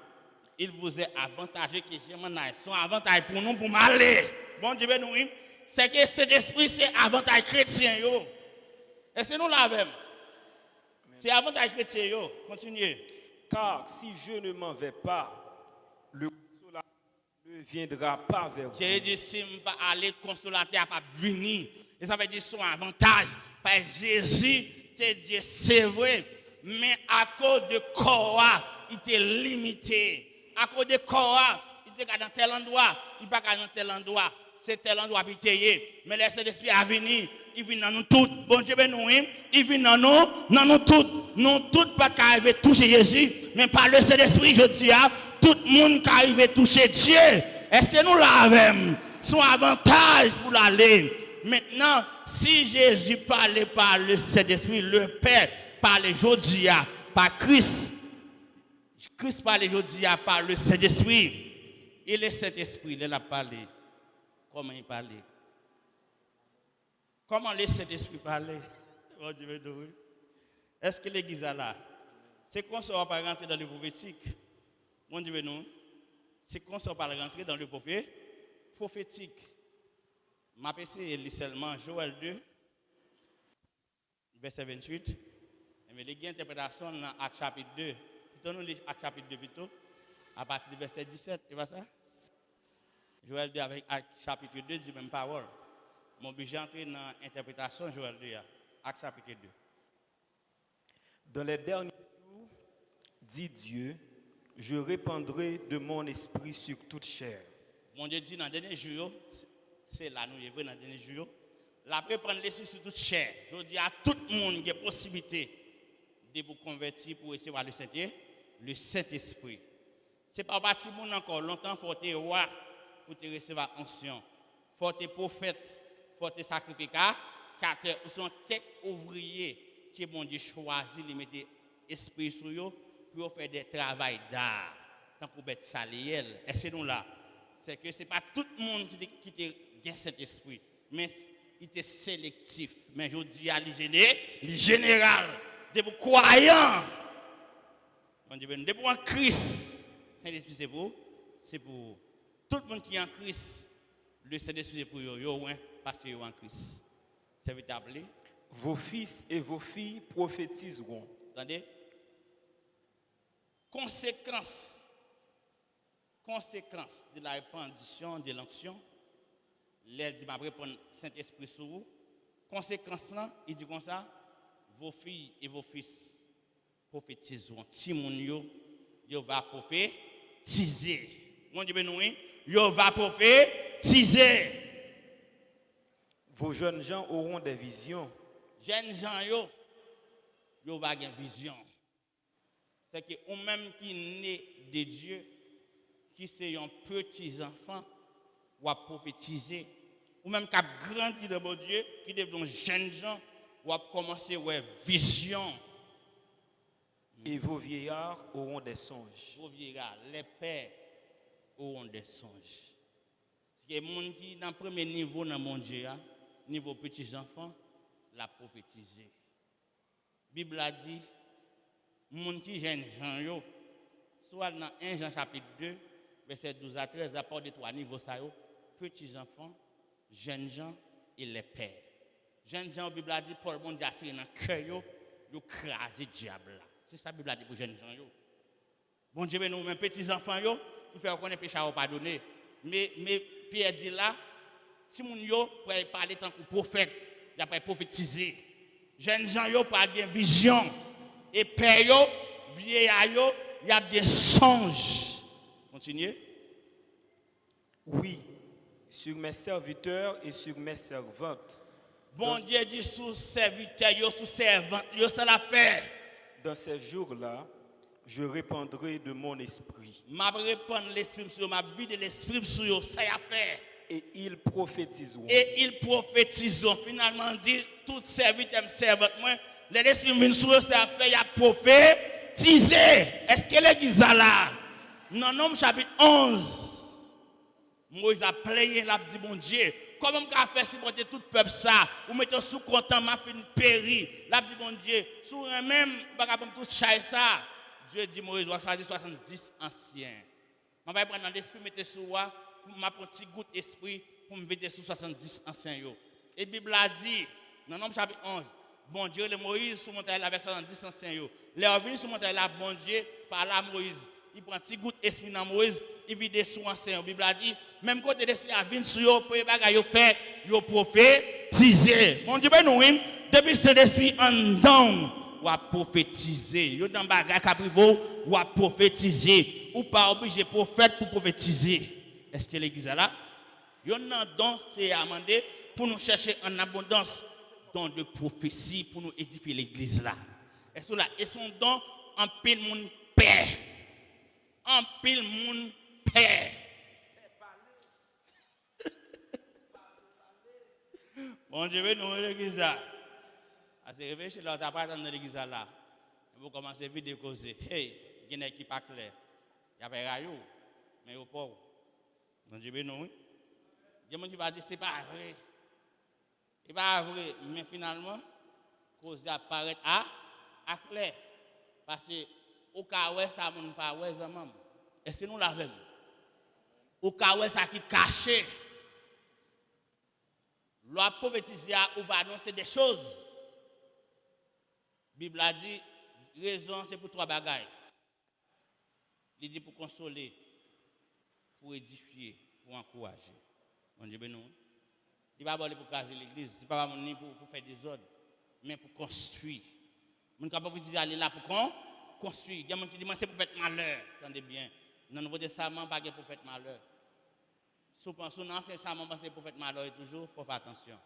Il vous est avantageux que je m'en aille. Son avantage pour nous, pour m'aller. Bon Dieu, nous, c'est que cet esprit, c'est avantage chrétien. Est-ce que nous l'avons? C'est avantage chrétien. Continuez. Car si je ne m'en vais pas, le consolateur ne viendra pas vers vous. J'ai dit, si je ne vais pas aller, le consolateur n'a pas venir. Et ça veut dire son avantage. Parce que Jésus, c'est Dieu, c'est vrai. Mais à cause de quoi, il était limité. À cause de quoi, il était dans tel endroit, il n'est pas dans tel endroit. C'est tel endroit habité. Mais laissez l'esprit à venir. Il vient dans nous toutes. Bon Dieu, nous, il vient dans nous toutes. nous tous pas arriver toucher Jésus, mais par le Saint-Esprit, je dis à tout le monde qui arrive toucher Dieu. Est-ce que nous l'avons? Son avantage pour l'aller. Maintenant, si Jésus parlait par le Saint-Esprit, le Père parlait aujourd'hui par Christ. Christ parlait aujourd'hui par le Saint-Esprit. Et le Saint-Esprit, il a parlé. Comment il parlait? Comment le Saint-Esprit parlait? Oh Dieu, est-ce que l'église est là? C'est qu'on ne va pas rentrer dans le prophétique. Mon Dieu, non. C'est qu'on ne va pas rentrer dans le prophétique. Ma PC est seulement Joël 2, verset 28. Mais les interprétations dans Actes chapitre 2. Plutôt nous lisons Actes chapitre 2 plutôt, à partir du verset 17. C'est pas ça? Joël 2 avec Actes chapitre 2 dit même parole. Mon obligé d'entrer dans l'interprétation Joël 2, Actes chapitre 2. Dans les derniers jours, dit Dieu, je répandrai de mon esprit sur toute chair. Mon Dieu dit dans les derniers jours, c'est là nous y dans les derniers jours, la prendre l'esprit sur toute chair. Je dis à tout le monde qui a possibilité de vous convertir pour recevoir le Saint-Esprit. Ce n'est pas parti monde encore longtemps, il faut être roi pour te recevoir onction. Il faut être prophète, il faut être sacrificateur, car vous sont quelques ouvriers que mon Dieu choisit de mettre l'esprit sur eux pour faire des travaux d'art. Tant pour être saliel. Est-ce que nous là? C'est que ce n'est pas tout le monde qui a cet esprit, mais il est sélectif. Mais je dis à le général, de vos croyants, de vous en Christ. Saint-Esprit, c'est pour tout le monde qui est en Christ. Le Saint-Esprit, c'est pour eux, parce qu'ils sont en Christ. Ça veut dire vos fils et vos filles prophétiseront. Attendez. Conséquence de la répandition de l'onction, l'aide dit m'a répondre Saint-Esprit sur vous. Conséquence là, il dit comme ça, vos filles et vos fils prophétiseront. Si mon yo va prophétiser. Mon Dieu nous, yo va prophétiser. Vos jeunes gens auront des visions. Jeunes gens yo va avoir vision. C'est que ou même qui né de Dieu, qui c'est un petit enfant, ou à prophétiser, ou même qui a grandi de mon Dieu, qui devient jeune gens, ou à commencer à avoir vision. Et vos vieillards auront des songes. Vos vieillards, les pères auront des songes. C'est que les gens qui dans le premier niveau dans mon Dieu, niveau petits enfants, la prophétiser. La Bible a dit, les gens qui jeunes gens, soit dans 1 Jean chapitre 2, verset 12 à 13, rapport de trois niveaux, petits enfants, jeunes gens et les pères. Jeunes gens, la Bible a dit, Paul bon Dieu, c'est dans le cœur, ils crasent le diable. C'est ça la Bible a dit pour jeunes gens. Bon Dieu, nous, mes petits enfants, il faut qu'on ait péché à pardonner. Mais Pierre dit là, si mon yo peut parler tant que prophète, il a pas prophétiser. Jeunes gens yo pas de vision et père yo, vieillard yo, il y a des songes. Continuez. Oui, sur mes serviteurs et sur mes servantes. Bon Dieu dit sous serviteurs yo, sous servantes yo, ça l'a fait. Dans ces jours-là, je répandrai de mon esprit. M'a répandre l'esprit sur m'a vide l'esprit sur ça y a fait. Et ils prophétiseront. Et ils prophétiseront. Finalement, dit, tout serviteur, servante, moi, l'esprit vient sur ça a fait, il a prophétisé. Est-ce que l'église est là? Dans Nom chapitre 11, Moïse a playé, il a dit, bon Dieu, comment on a fait si monter tout le peuple ça? Ou mettez sous content, ma fin péri. Il a dit, bon Dieu, sur un même, tout chaise ça. Dieu dit, Moïse, doit choisir 70 anciens. Je vais prendre l'esprit, mettez sur moi. Ma petit goutte esprit pour me vider sous 70 anciens. Et la Bible a dit, dans Nom chapitre 11, bon Dieu, le Moïse sous montagne avec 70 anciens. Les revenus sous montagne là, bon Dieu, par là Moïse, il prend petit goutte esprit dans Moïse, il vide sous anciens. La Bible a dit, même côté l'esprit a venu sur eux, pour les bagages fait, ils prophétisé. Bon Dieu, nous, depuis cet esprit en dedans, ou à prophétiser. Yo dans bagage caprivo, ou à prophétiser. Ou pas obligé prophète pour prophétiser. Est-ce que l'église est là? Il y a un don, c'est amendé pour nous chercher en abondance don de prophétie pour nous édifier l'église là. Et son don, en pile moun paix. En pile moun paix. Bon Dieu, nous l'église là. Parce que réfléchir là, t'as pas dans l'église là. Vous commencez vite à causer. Hey, il y a qui pas clair. Il y a pas rayou, mais au pauvre. Bon Dieu, nous. Il y a des gens qui va dire c'est pas vrai. C'est pas vrai, mais finalement, cause apparaît à clair. Parce que au cas où ça moun pas ouais zaman. Et c'est nous l'avons. Au cas où ça qui caché. Loi prophétiser ou va annoncer des choses. La Bible a dit raison c'est pour trois bagailles. Il dit pour consoler, pour édifier, pour encourager. Bon Dieu béni. Il va pas pour caser l'église, il pas ni pour faire des ordres, mais pour construire. Mon capable dire aller là pour construire. Il y a des gens qui disent c'est pour faire malheur. Attendez bien. Dans le Nouveau Testament pas pour faire malheur. Si vous pensez que l'ancien Testament c'est pour faire malheur toujours, il faut faire attention.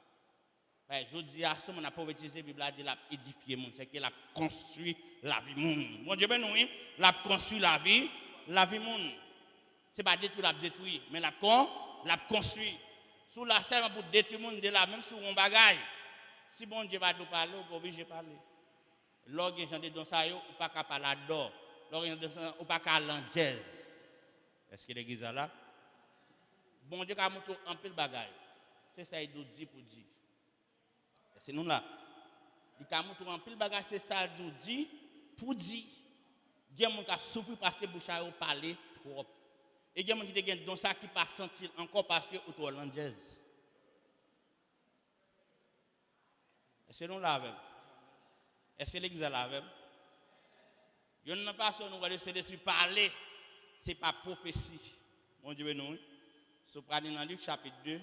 Je dis à ce moment a prophétisé la Bible a dit l'a édifier monde, c'est qu'il a construit la vie monde. Mon Dieu ben oui, l'a construit la vie monde. C'est pas détruire l'a détruit, mais l'a construit. Sous la serre pour détruire monde de là même sur un bagaille. Si bon Dieu va nous parler, on obligé parler. Lorsque j'en ai dans ça yo, ou pas qu'à parler d'or. Lorsque ou pas qu'à l'angèse. Est-ce que l'église là? Bon Dieu a montré un peu de bagaille. C'est ça il dit pour dire. C'est nous là. Il a montré un peu de bagaille, c'est ça il dit pour dire. Il y a des gens qui ont souffert parce que bouche a parlé trop. Et il y a des gens qui ont dans ça qui pas sentir encore parce que autour l'angèse. C'est nous là avec. Est-ce que l'église là avec? Il y a une façon nous laisser l'esprit parler, c'est pas prophétie. Mon Dieu nous. So prenez dans Luc chapitre 2.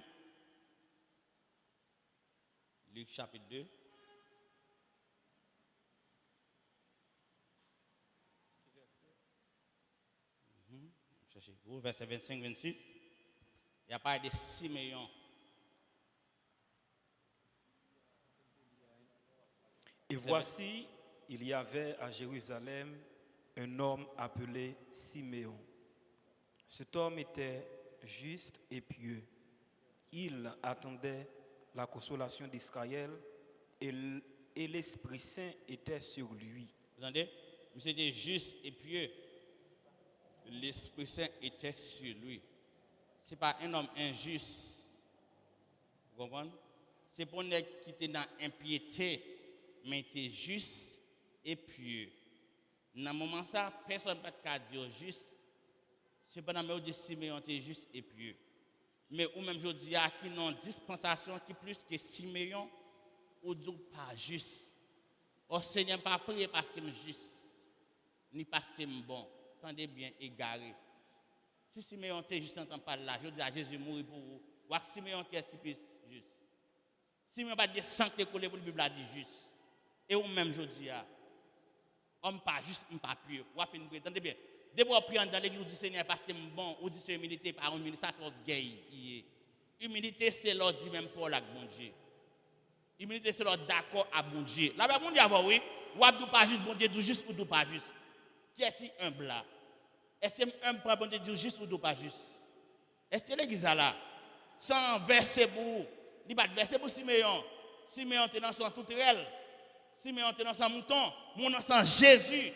Luc chapitre 2. Verset 25-26. Il y a parlé de Siméon. Et voici, il y avait à Jérusalem un homme appelé Siméon. Cet homme était juste et pieux. Il attendait la consolation d'Israël et l'Esprit Saint était sur lui. Vous entendez? Monsieur était juste et pieux. L'Esprit Saint était sur lui. Ce n'est pas un homme injuste. Vous comprenez? C'est pour un qui était dans l'impiété, mais était juste et pieux. Dans ce moment ça, personne ne peut dire juste. C'est pas dans le de Siméon était juste et pieux. Mais ou même je dis à qui non dispensation qui plus que Siméon, ou dit pas juste. Au Seigneur pas prier parce qu'il est juste, ni parce qu'il est bon. Tendez bien égaré. Si Siméon était juste en train de parler là, je dis à Jésus mourir pour vous. Ou à Siméon qui est-ce qui peut juste? Siméon pas de sang qui collé pour la Bible a dit juste. Et ou même je dis à homme pas juste, pas pieux. Ou à fin de tendez bien. Depuis qu'on prie dans l'église du Seigneur parce que c'est bon, ou dit c'est humilité par humilité, ça c'est gay. Humilité c'est l'ordre dit même pour la bon Dieu. Humilité c'est l'ordre d'accord à bon Dieu. Là bas bon Dieu avant oui, ou abdou pas juste bon Dieu dit juste ou pas juste. Qui est-ce humble là? Est-ce que humble pour bon Dieu dit juste ou pas juste? Est-ce que l'église là sans verset pour il pas verset pour Siméon. Siméon était dans son tout réel. Siméon était dans son mouton, mon dans son Jésus.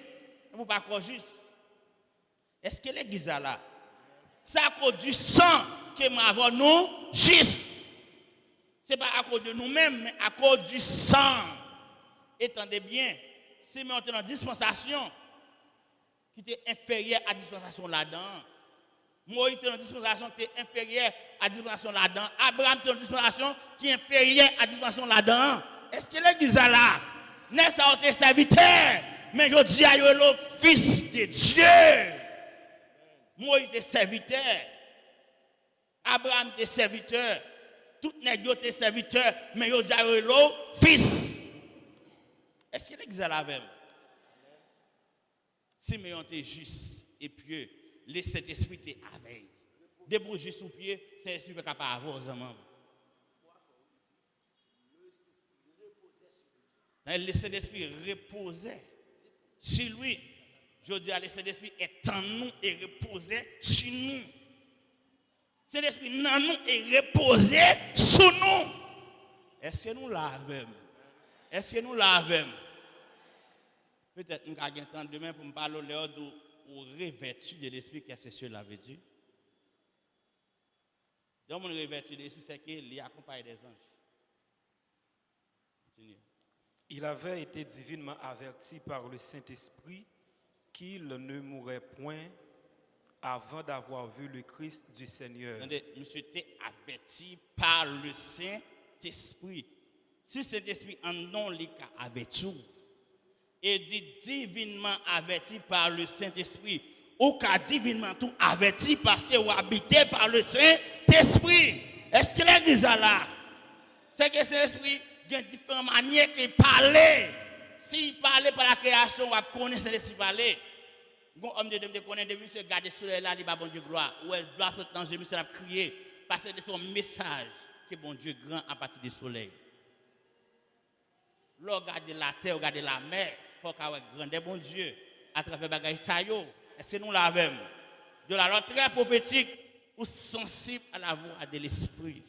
Vous pas croire juste. Est-ce que l'église là, c'est à cause du sang que nous avons nous juste. Ce n'est pas à cause de nous-mêmes, mais à cause du sang. Étendez bien, si nous sommes dans une dispensation qui était inférieure à la dispensation là-dedans, Moïse est dans une dispensation qui est inférieure à la dispensation là-dedans, Abraham est dans une dispensation qui est inférieure à la dispensation là-dedans. Est-ce que l'église là, n'est-ce pas serviteur, mais je dis à le fils de Dieu. Moïse est serviteur. Abraham est serviteur. Tout les gens sont serviteurs, mais ils ont le fils. Est-ce que l'église est la même? Siméon est juste et pieux, le Saint-Esprit est avec. Debout juste sous pied, c'est l'Esprit qui est capable d'avoir aux hommes. Le Saint-Esprit reposait sur lui. Je dis à le Saint-Esprit est en nous et reposé sur nous. Saint-Esprit dans nous et reposé sur nous. Est-ce que nous l'avons? Est-ce que nous l'avons? Peut-être nous avons un temps demain pour me parler au revêtu de l'Esprit, qu'est-ce que cela veut dire? Donc, mon revêtu de l'Esprit, c'est qu'il accompagne des anges. Continue. Il avait été divinement averti par le Saint-Esprit qu'il ne mourrait point avant d'avoir vu le Christ du Seigneur. Attendez, monsieur était averti par le Saint-Esprit. Si le Saint-Esprit en non les cas averti, et dit divinement averti par le Saint-Esprit, ou cas divinement tout averti parce que vous habitez par le Saint-Esprit. Est-ce que l'église là? C'est que le Saint-Esprit, il y a différentes manières qu'il parle. S'il parlait par la création, on va connaître le Saint-Esprit parler. Bon homme de Dieu me connaît depuis ce garder le soleil là, il va bon Dieu gloire. Ou elle doit se temps, je a crié parce que c'est son message que bon Dieu grand à partir du soleil. Regardez la terre, regardez la mer, il faut qu'il y ait bon Dieu à travers bagaille ça yo. Est-ce que nous l'avons? De la loi très prophétique ou sensible à la voix de l'esprit.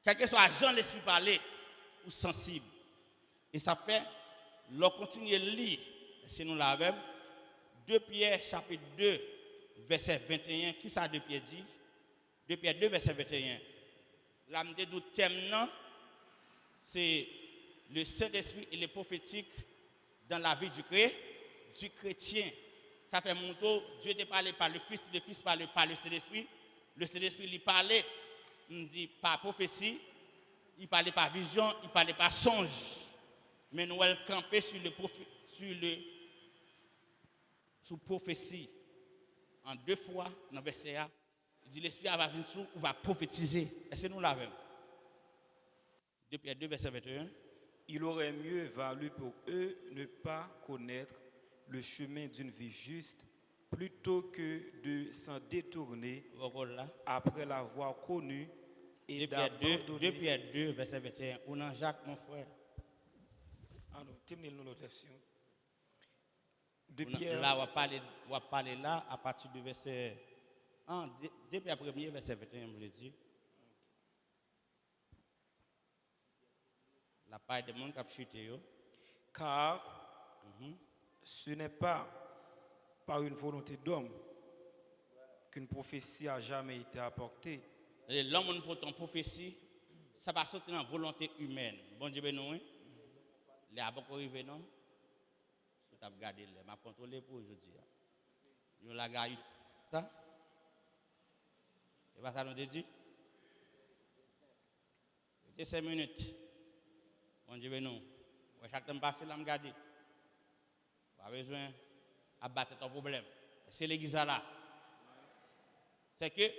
Quel que soit Jean l'esprit parler ou sensible. Et ça fait, l'on continue à lire. Est-ce que nous l'avons? 2 Pierre chapitre 2 verset 21. Qui ça 2 Pierre dit? 2 Pierre 2 verset 21. L'âme de doute thème, c'est le Saint-Esprit et le prophétique dans la vie du chrétien. Ça fait mon tour, Dieu te parlé par le Fils parle par le Saint-Esprit. Le Saint-Esprit lui parlait, il dit par prophétie, il parlait par vision, il parlait par songe. Mais nous allons camper sur prophétie. En 2 fois, dans le verset A, il dit l'Esprit va venir sur ou va prophétiser. Est-ce que nous l'avons? 2 Pierre 2, verset 21. Il aurait mieux valu pour eux ne pas connaître le chemin d'une vie juste plutôt que de s'en détourner après l'avoir connu et d'abandonner. 2 Pierre 2, verset 21. Ou non, Jacques, mon frère. Ah non, terminez notre version. Là, on va parler là à partir du verset 1, 2 Pierre 1er, verset 21, vous le dites. La paille de monde qui a chuté. Car ce n'est pas par une volonté d'homme qu'une prophétie a jamais été apportée. L'homme pour ton prophétie, ça va sortir dans la volonté humaine. Bon Dieu, nous, les abons arrivés, non? Tu as regardé, je vais contrôler pour aujourd'hui. Nous l'avons gagné. Ça? Et pas ça nous dit? C'est 5 minutes. Bon Dieu, nous. Chaque temps passé, là, me garder. Pas besoin d'abattre ton problème. C'est l'église là. C'est que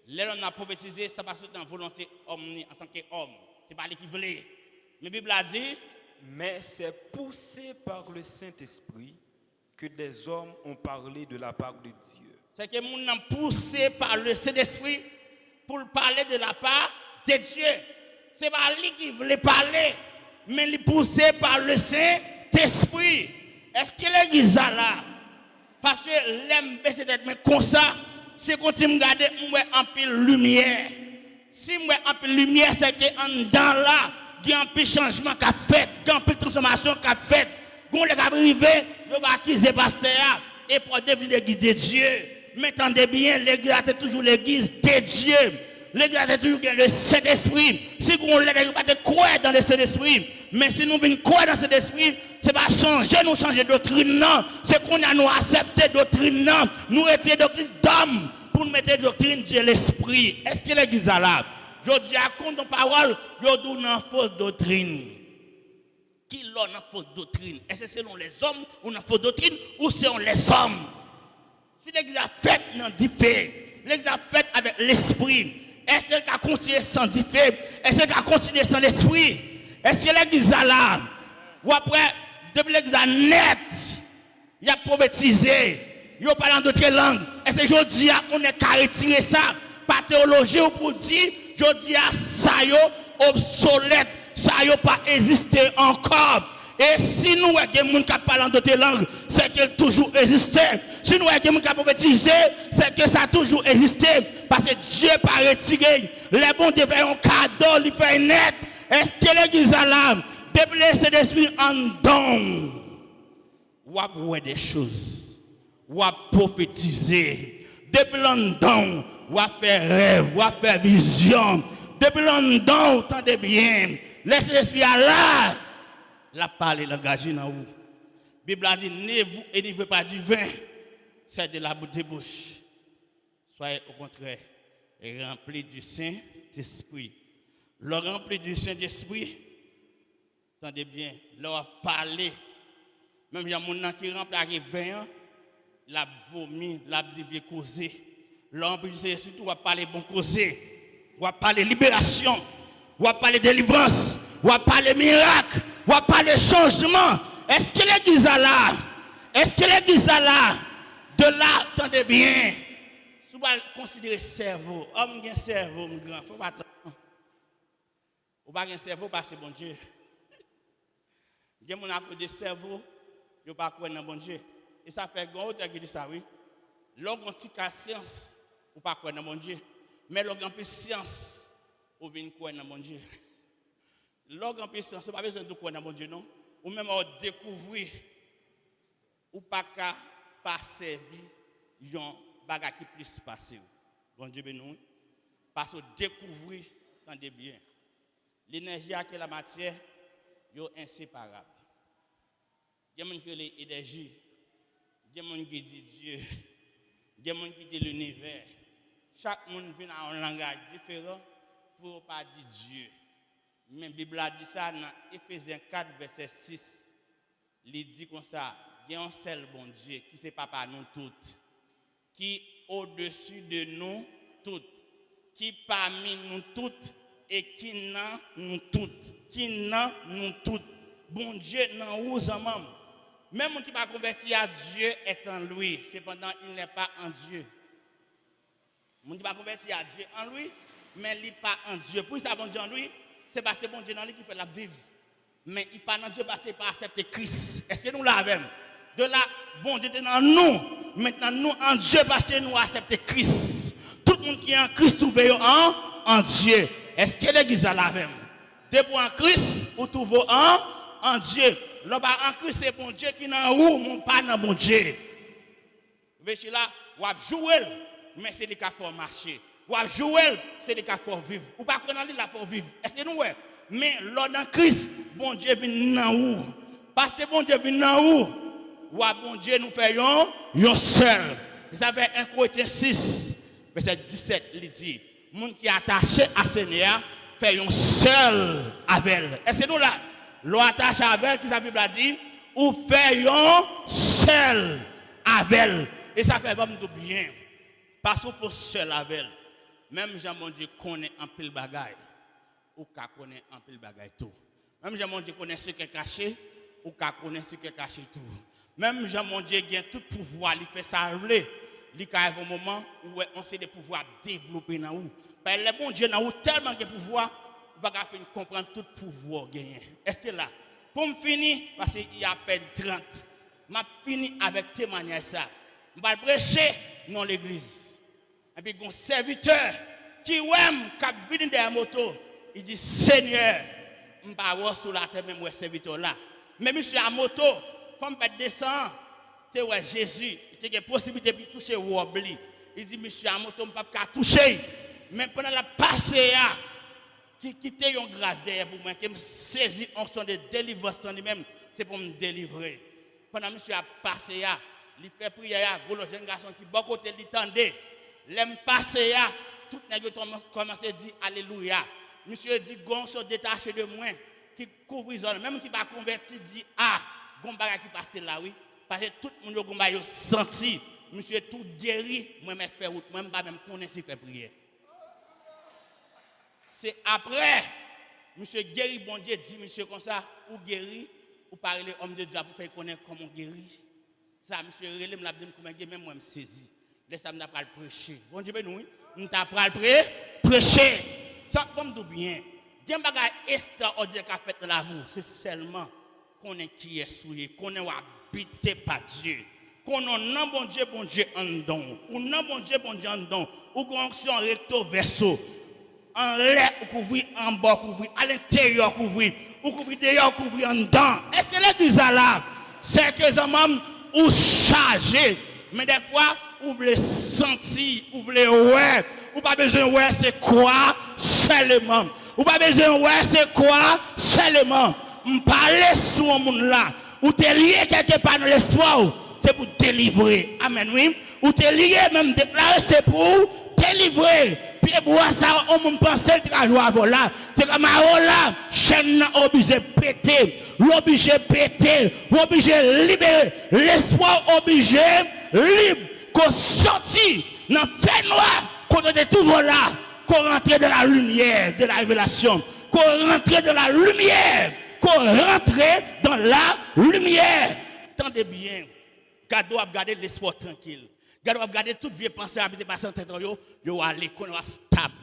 l'homme a prophétisé, ça passe dans la volonté homme en tant qu'homme. Ce n'est pas lui qui voulait. Mais la Bible a dit. Mais c'est poussé par le Saint-Esprit que des hommes ont parlé de la part de Dieu. C'est que nous sommes poussés par le Saint-Esprit pour parler de la part de Dieu. Ce n'est pas lui qui voulait parler, mais il est poussé par le Saint-Esprit. Est-ce que l'église a là? Parce que l'aime baisser d'être mais comme ça, c'est quand tu me regardes, moi en pile lumière. Si moi en pile lumière, c'est que en dedans là, il y a un peu de changement qu'a fait, il y a un peu de transformation qu'a fait. Quand les gars arrivent, ils vont accuser le pasteur et pour devenir l'église de Dieu. Mais attendez bien, l'église est toujours l'église de Dieu. L'église est toujours le Saint-Esprit. Si on ne va pas croire dans le Saint-Esprit, mais si nous venons croire dans le Saint-Esprit, ce n'est pas changer, nous changer de doctrine, non. C'est qu'on a nous accepter doctrine, non. Nous retirer doctrine d'homme pour nous mettre doctrine de l'Esprit. Est-ce que l'église est là? Je dis à compte de parole, je dis une fausse doctrine. Qui l'a une fausse doctrine? Est-ce que c'est selon les hommes ou une fausse doctrine ou selon les hommes? Si l'église a fait dans différent, l'église a fait avec l'esprit, est-ce qu'elle a continué sans différent? Est-ce qu'elle a continué sans l'esprit? Est-ce que l'église a là? Ou après, depuis l'église a net, il a prophétisé, il a parlé en d'autres langues. Est-ce que je dis on est qu'à retirer ça? Par théologie ou pour dire, je dis à ça yo obsolète, ça yo pas existé encore. Et si nous avons des gens qui parlent en d'autres langues, c'est qu'il toujours existé. Si nous avons des gens qui prophétisé, c'est que ça a toujours existé. Parce que Dieu n'a pas retiré. Les bons Dieu fait un cadeau, il fait net. Est-ce que l'église a l'âme? Déplacer l'esprit en don. Ou à voir des choses. Ou à prophétiser. Depuis longtemps, ou à faire rêve, ou à faire vision. Depuis longtemps, entendez bien. Laissez l'esprit à là. La parole est langage dans vous. La Bible a dit, ne vous énivrez pas du vin, c'est de la bouche. Soyez au contraire remplis du Saint-Esprit. Le rempli du Saint-Esprit, entendez bien, leur parler. Même il y a des gens qui remplit avec vin, la vomi, la dévié causer. Le rempli du Saint-Esprit, on va parler bon causer. On va parler libération. On va parler délivrance. On va parler miracle. On va parler changement. Est-ce que l'église a là? Est-ce que l'église a là? De là, attendez bien. Si vous considérez cerveau, homme qui a un cerveau, grand, faut pas attendre. Ou pas un cerveau parce que bon Dieu. Il y a des cerveaux, ils ne pas croire dans bon Dieu. Et ça fait grand autre qui dit ça, oui. Lorsqu'on a science, ou pas croire dans bon Dieu. Mais lorsqu'on a science, ou vient croire dans bon Dieu. Lorsqu'on a science, on n'a pas besoin de croire dans bon Dieu, non? Ou même on découvrir, ou pas qu'à passer vie, un bagage qui plus passer. Bon Dieu, nous. Parce que découvrir, attendez bien. L'énergie et la matière, sont inséparables. Il y a des gens qui ont l'énergie, il y a des gens qui disent Dieu, il y a des gens qui disent l'univers. Chaque monde vient à un langage différent pour ne pas dire Dieu. Mais la Bible a dit ça dans Éphésiens 4, verset 6. Il dit comme ça, il y a un seul bon Dieu qui c'est papa nous toutes, qui au-dessus de nous toutes, qui parmi nous toutes et qui n'a nous toutes, bon Dieu n'a où zamam. Même qui va convertir à Dieu est en lui, cependant il n'est pas en Dieu. Mon qui va convertir à Dieu en lui, mais il n'est pas en Dieu. Pour ça bon Dieu en lui, c'est parce que bon Dieu dans lui qui fait la vivre. Mais il n'est pas en Dieu parce qu'il n'a pas accepté Christ. Est-ce que nous l'avons? De là, bon Dieu est dans nous. Maintenant nous en Dieu parce que nous acceptons Christ. Tout le monde qui est en Christ trouve en Dieu. Est-ce que l'église a la même? Depuis en Christ, ou trouve en Dieu. Là-bas en Christ, c'est bon Dieu qui est en où, mon pas dans bon Dieu. Vous voyez là, ou à jouer, mais c'est des cas pour marcher. Ou à jouer, c'est des cas pour vivre. Ou pas qu'on a la pour vivre. Est-ce que nous, ouais? Mais lors dans Christ, bon Dieu vient dans où? Parce que bon Dieu vient dans où? Ou à bon Dieu nous faisons un seul. Ça fait 1 Corinthiens 6, verset 17, il dit. Les gens qui sont attachés à Seigneur fait un seul avec elle. Est-ce que nous là, l'attache avec elle, qui sa Bible a dit, ou fait un seul avec elle. Et ça fait vraiment tout bien. Parce qu'il faut seul avec elle. Même Jean mon Dieu connaît un peu le bagaille. Ou qu'à connaît un peu le bagaille tout. Même Jean mon Dieu connaît ce qui est caché. Ou qu'à connaît ce qui est caché tout. Même Jean mon Dieu a tout pouvoir, il fait ça rouler. Il y a un moment où on sait des pouvoirs développer dans vous. Parce que le bon Dieu dans tellement de pouvoir, vous ne pouvez pas comprendre tout pouvoir gagné. Est-ce que là, pour me finir, parce qu'il y a à peine 30, je finis avec témoignage ça. Je vais prêcher dans l'église. Et puis, il y a un serviteur qui aime, qui vient derrière la moto, il dit Seigneur, je ne vais pas sur la terre, même ce serviteur là. Mais monsieur à moto, il faut me descendre. Ouais, Jésus, il a une possibilité de toucher Wobli. Il dit, monsieur, à moto, je ne peux pas toucher. Mais pendant la passée, qui quitte un gradé pour moi, qui me saisit en son de délivrance en lui-même, c'est pour me délivrer. Pendant monsieur a passé, il fait prière, il y a un jeune garçon qui beaucoup côté il tendait. L'aime passé, tout le monde commence à dire Alléluia. Monsieur dit, gon se détaché de moi, qui couvre les zones, même qui va convertir, dit, gon baga qui passe là, oui. Parce que tout le monde a senti, monsieur tout guéri, moi-même faire route, moi-même pas même connaître si faire prière. C'est après, monsieur guéri, bon Dieu dit, monsieur comme ça, ou guéri, ou parler homme de Dieu pour faire connaître comment guérir. Ça, monsieur relève, me l'a dit comment guérir, même moi, je me saisis. Laisse-moi me pas le prêcher. Bon Dieu, nous, nous t'apprends le prêcher. Sans comme tout bien. Il y a un bagage extraordinaire qu'a fait dans la vie, c'est seulement connaît qui est souillé, connaît ou habité par Dieu. Qu'on non bon Dieu en don. Ou non bon Dieu en don. Ou qu'on en recto verso. En l'air, ou couvrir en bas, couvrir à l'intérieur, couvrir. Ou couvrir dehors, couvrir en dedans. Et c'est l'église là. C'est que les hommes ou chargés. Mais des fois, vous voulez sentir, vous voulez ouais. Ou pas besoin ouais, c'est quoi seulement. Ou pas besoin ouais, c'est quoi seulement. M'parler sur un monde là. Ou t'es lié quelque part dans l'espoir, c'est pour délivrer. Amen, oui. Ou t'es lié même déclarer, c'est pour délivrer. Puis bois ça, on me pense que tu as joué là. C'est comme là, chaîne obligé péter, l'obligé péter, l'obligé libérer, l'espoir obligé libre, qu'on sortit dans le fait noir, qu'on est toujours là, qu'on rentre dans la lumière de la révélation, qu'on rentre dans la lumière, qu'on rentre dans la lumière. Tendez bien, gardez à garder l'espoir tranquille. Gardez à garder toute vieille pensée à passer en tête yo aller qu'on va stable.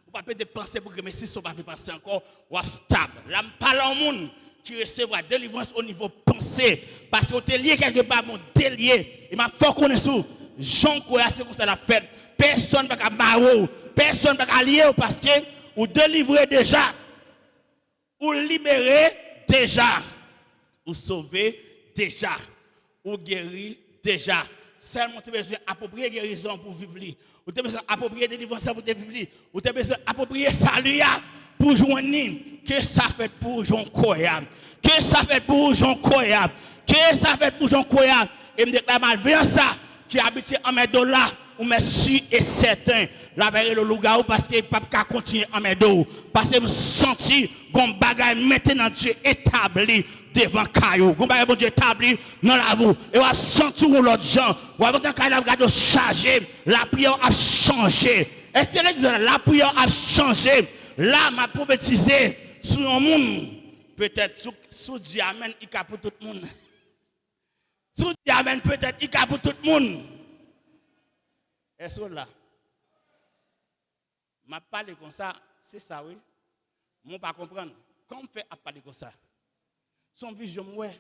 Ou pas de penser pour que mais si ça pas passer encore, ou stable. Là me parle au monde qui recevra délivrance au niveau pensée parce que t'es lié quelque part mon délié. Il m'a fort connaître sous Jean Koya c'est comme ça la fête. Personne pas barreau, personne pas lié parce que ou délivrer déjà ou libérer déjà ou sauver déjà ou guérir déjà. Seulement tu as besoin d'approprier guérison pour vivre. Ou tu as besoin d'approprier délivrance pour vivre. Ou tu as besoin d'approprier salut pour joindre. Que ça fait pour Jean Koya? Que ça fait pour Jean Koya? Que ça fait pour Jean Koya? Et me déclare malveillant ça qui habite en Médola. Ou me suis et certain la verre le loup-garou parce que pas qu'à continuer en Médo parce que me senti qu'on bagaille maintenant Dieu établi devant caillou qu'on bagaille bon Dieu établi dans la vous et on senti l'autre gens ou avant quand la regarde chargé la prière a changé est-ce que l'église la prière a changé là m'a prophétisé sur un monde peut-être sous diamant il cap pour tout le monde sous diamant peut-être il cap pour tout le monde. Est-ce que là? Je parle comme ça, c'est ça, oui. Je ne pas comprendre. Comment on fait à parler comme ça? Son vision, ouais.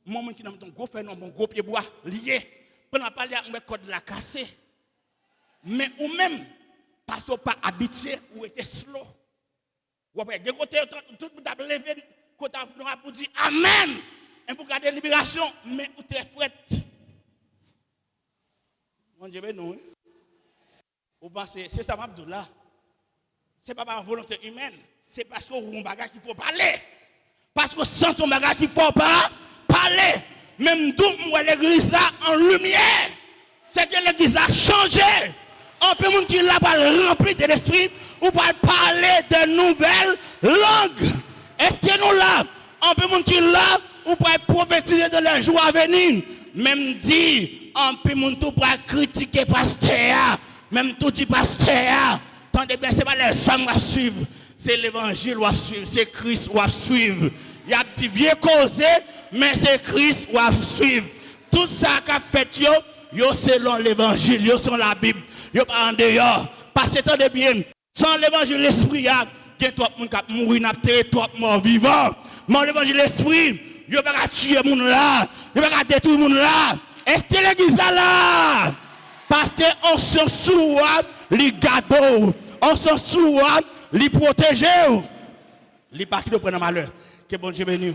Moi, qui n'a pas gros fait, non, mon gros pied bois, lié. Pendant parler avec mon code la cassé. Mais ou même, parce qu'on pas habitué ou était slow. Ou après, de côté, tout le monde a levé, côté pour dire Amen. Et pour garder la libération, mais ou t'es frette. Mon Dieu, non. Vous pensez, c'est ça, Abdullah. Ce n'est pas par volonté humaine. C'est parce qu'on a un bagage qu'il faut parler. Parce qu'on sent un bagage qu'il ne faut pas parler. Même d'où l'église en lumière. C'est que l'église a changé. On peut dire qu'il a pas rempli de l'esprit ou pas parler de nouvelles langues. Est-ce que nous là, on peut dire qu'il là ou pas prophétiser de les jours à venir. Même dit, on peut dire pas critiquer pasteur. Même tout dit pasteur, tandis que ce n'est pas les hommes à suivre, c'est l'évangile à suivre, c'est Christ à suivre. Il y a des vieux causés, mais c'est Christ à suivre. Tout ça qu'a fait, yo selon l'évangile, yo selon la Bible, yo pas en dehors. Parce que tendez bien, sans l'évangile, l'esprit, il y a trop de monde qui mourir, il y a trop de morts vivants. Mais l'évangile, l'esprit, yo pas tuer les gens là, yo pas détruire les gens là. Est-ce que l'église là? Parce qu'on se souvient les gâteaux, on se souvient les protéger, les pas qui nous prennent malheur. Que bon Dieu bénisse.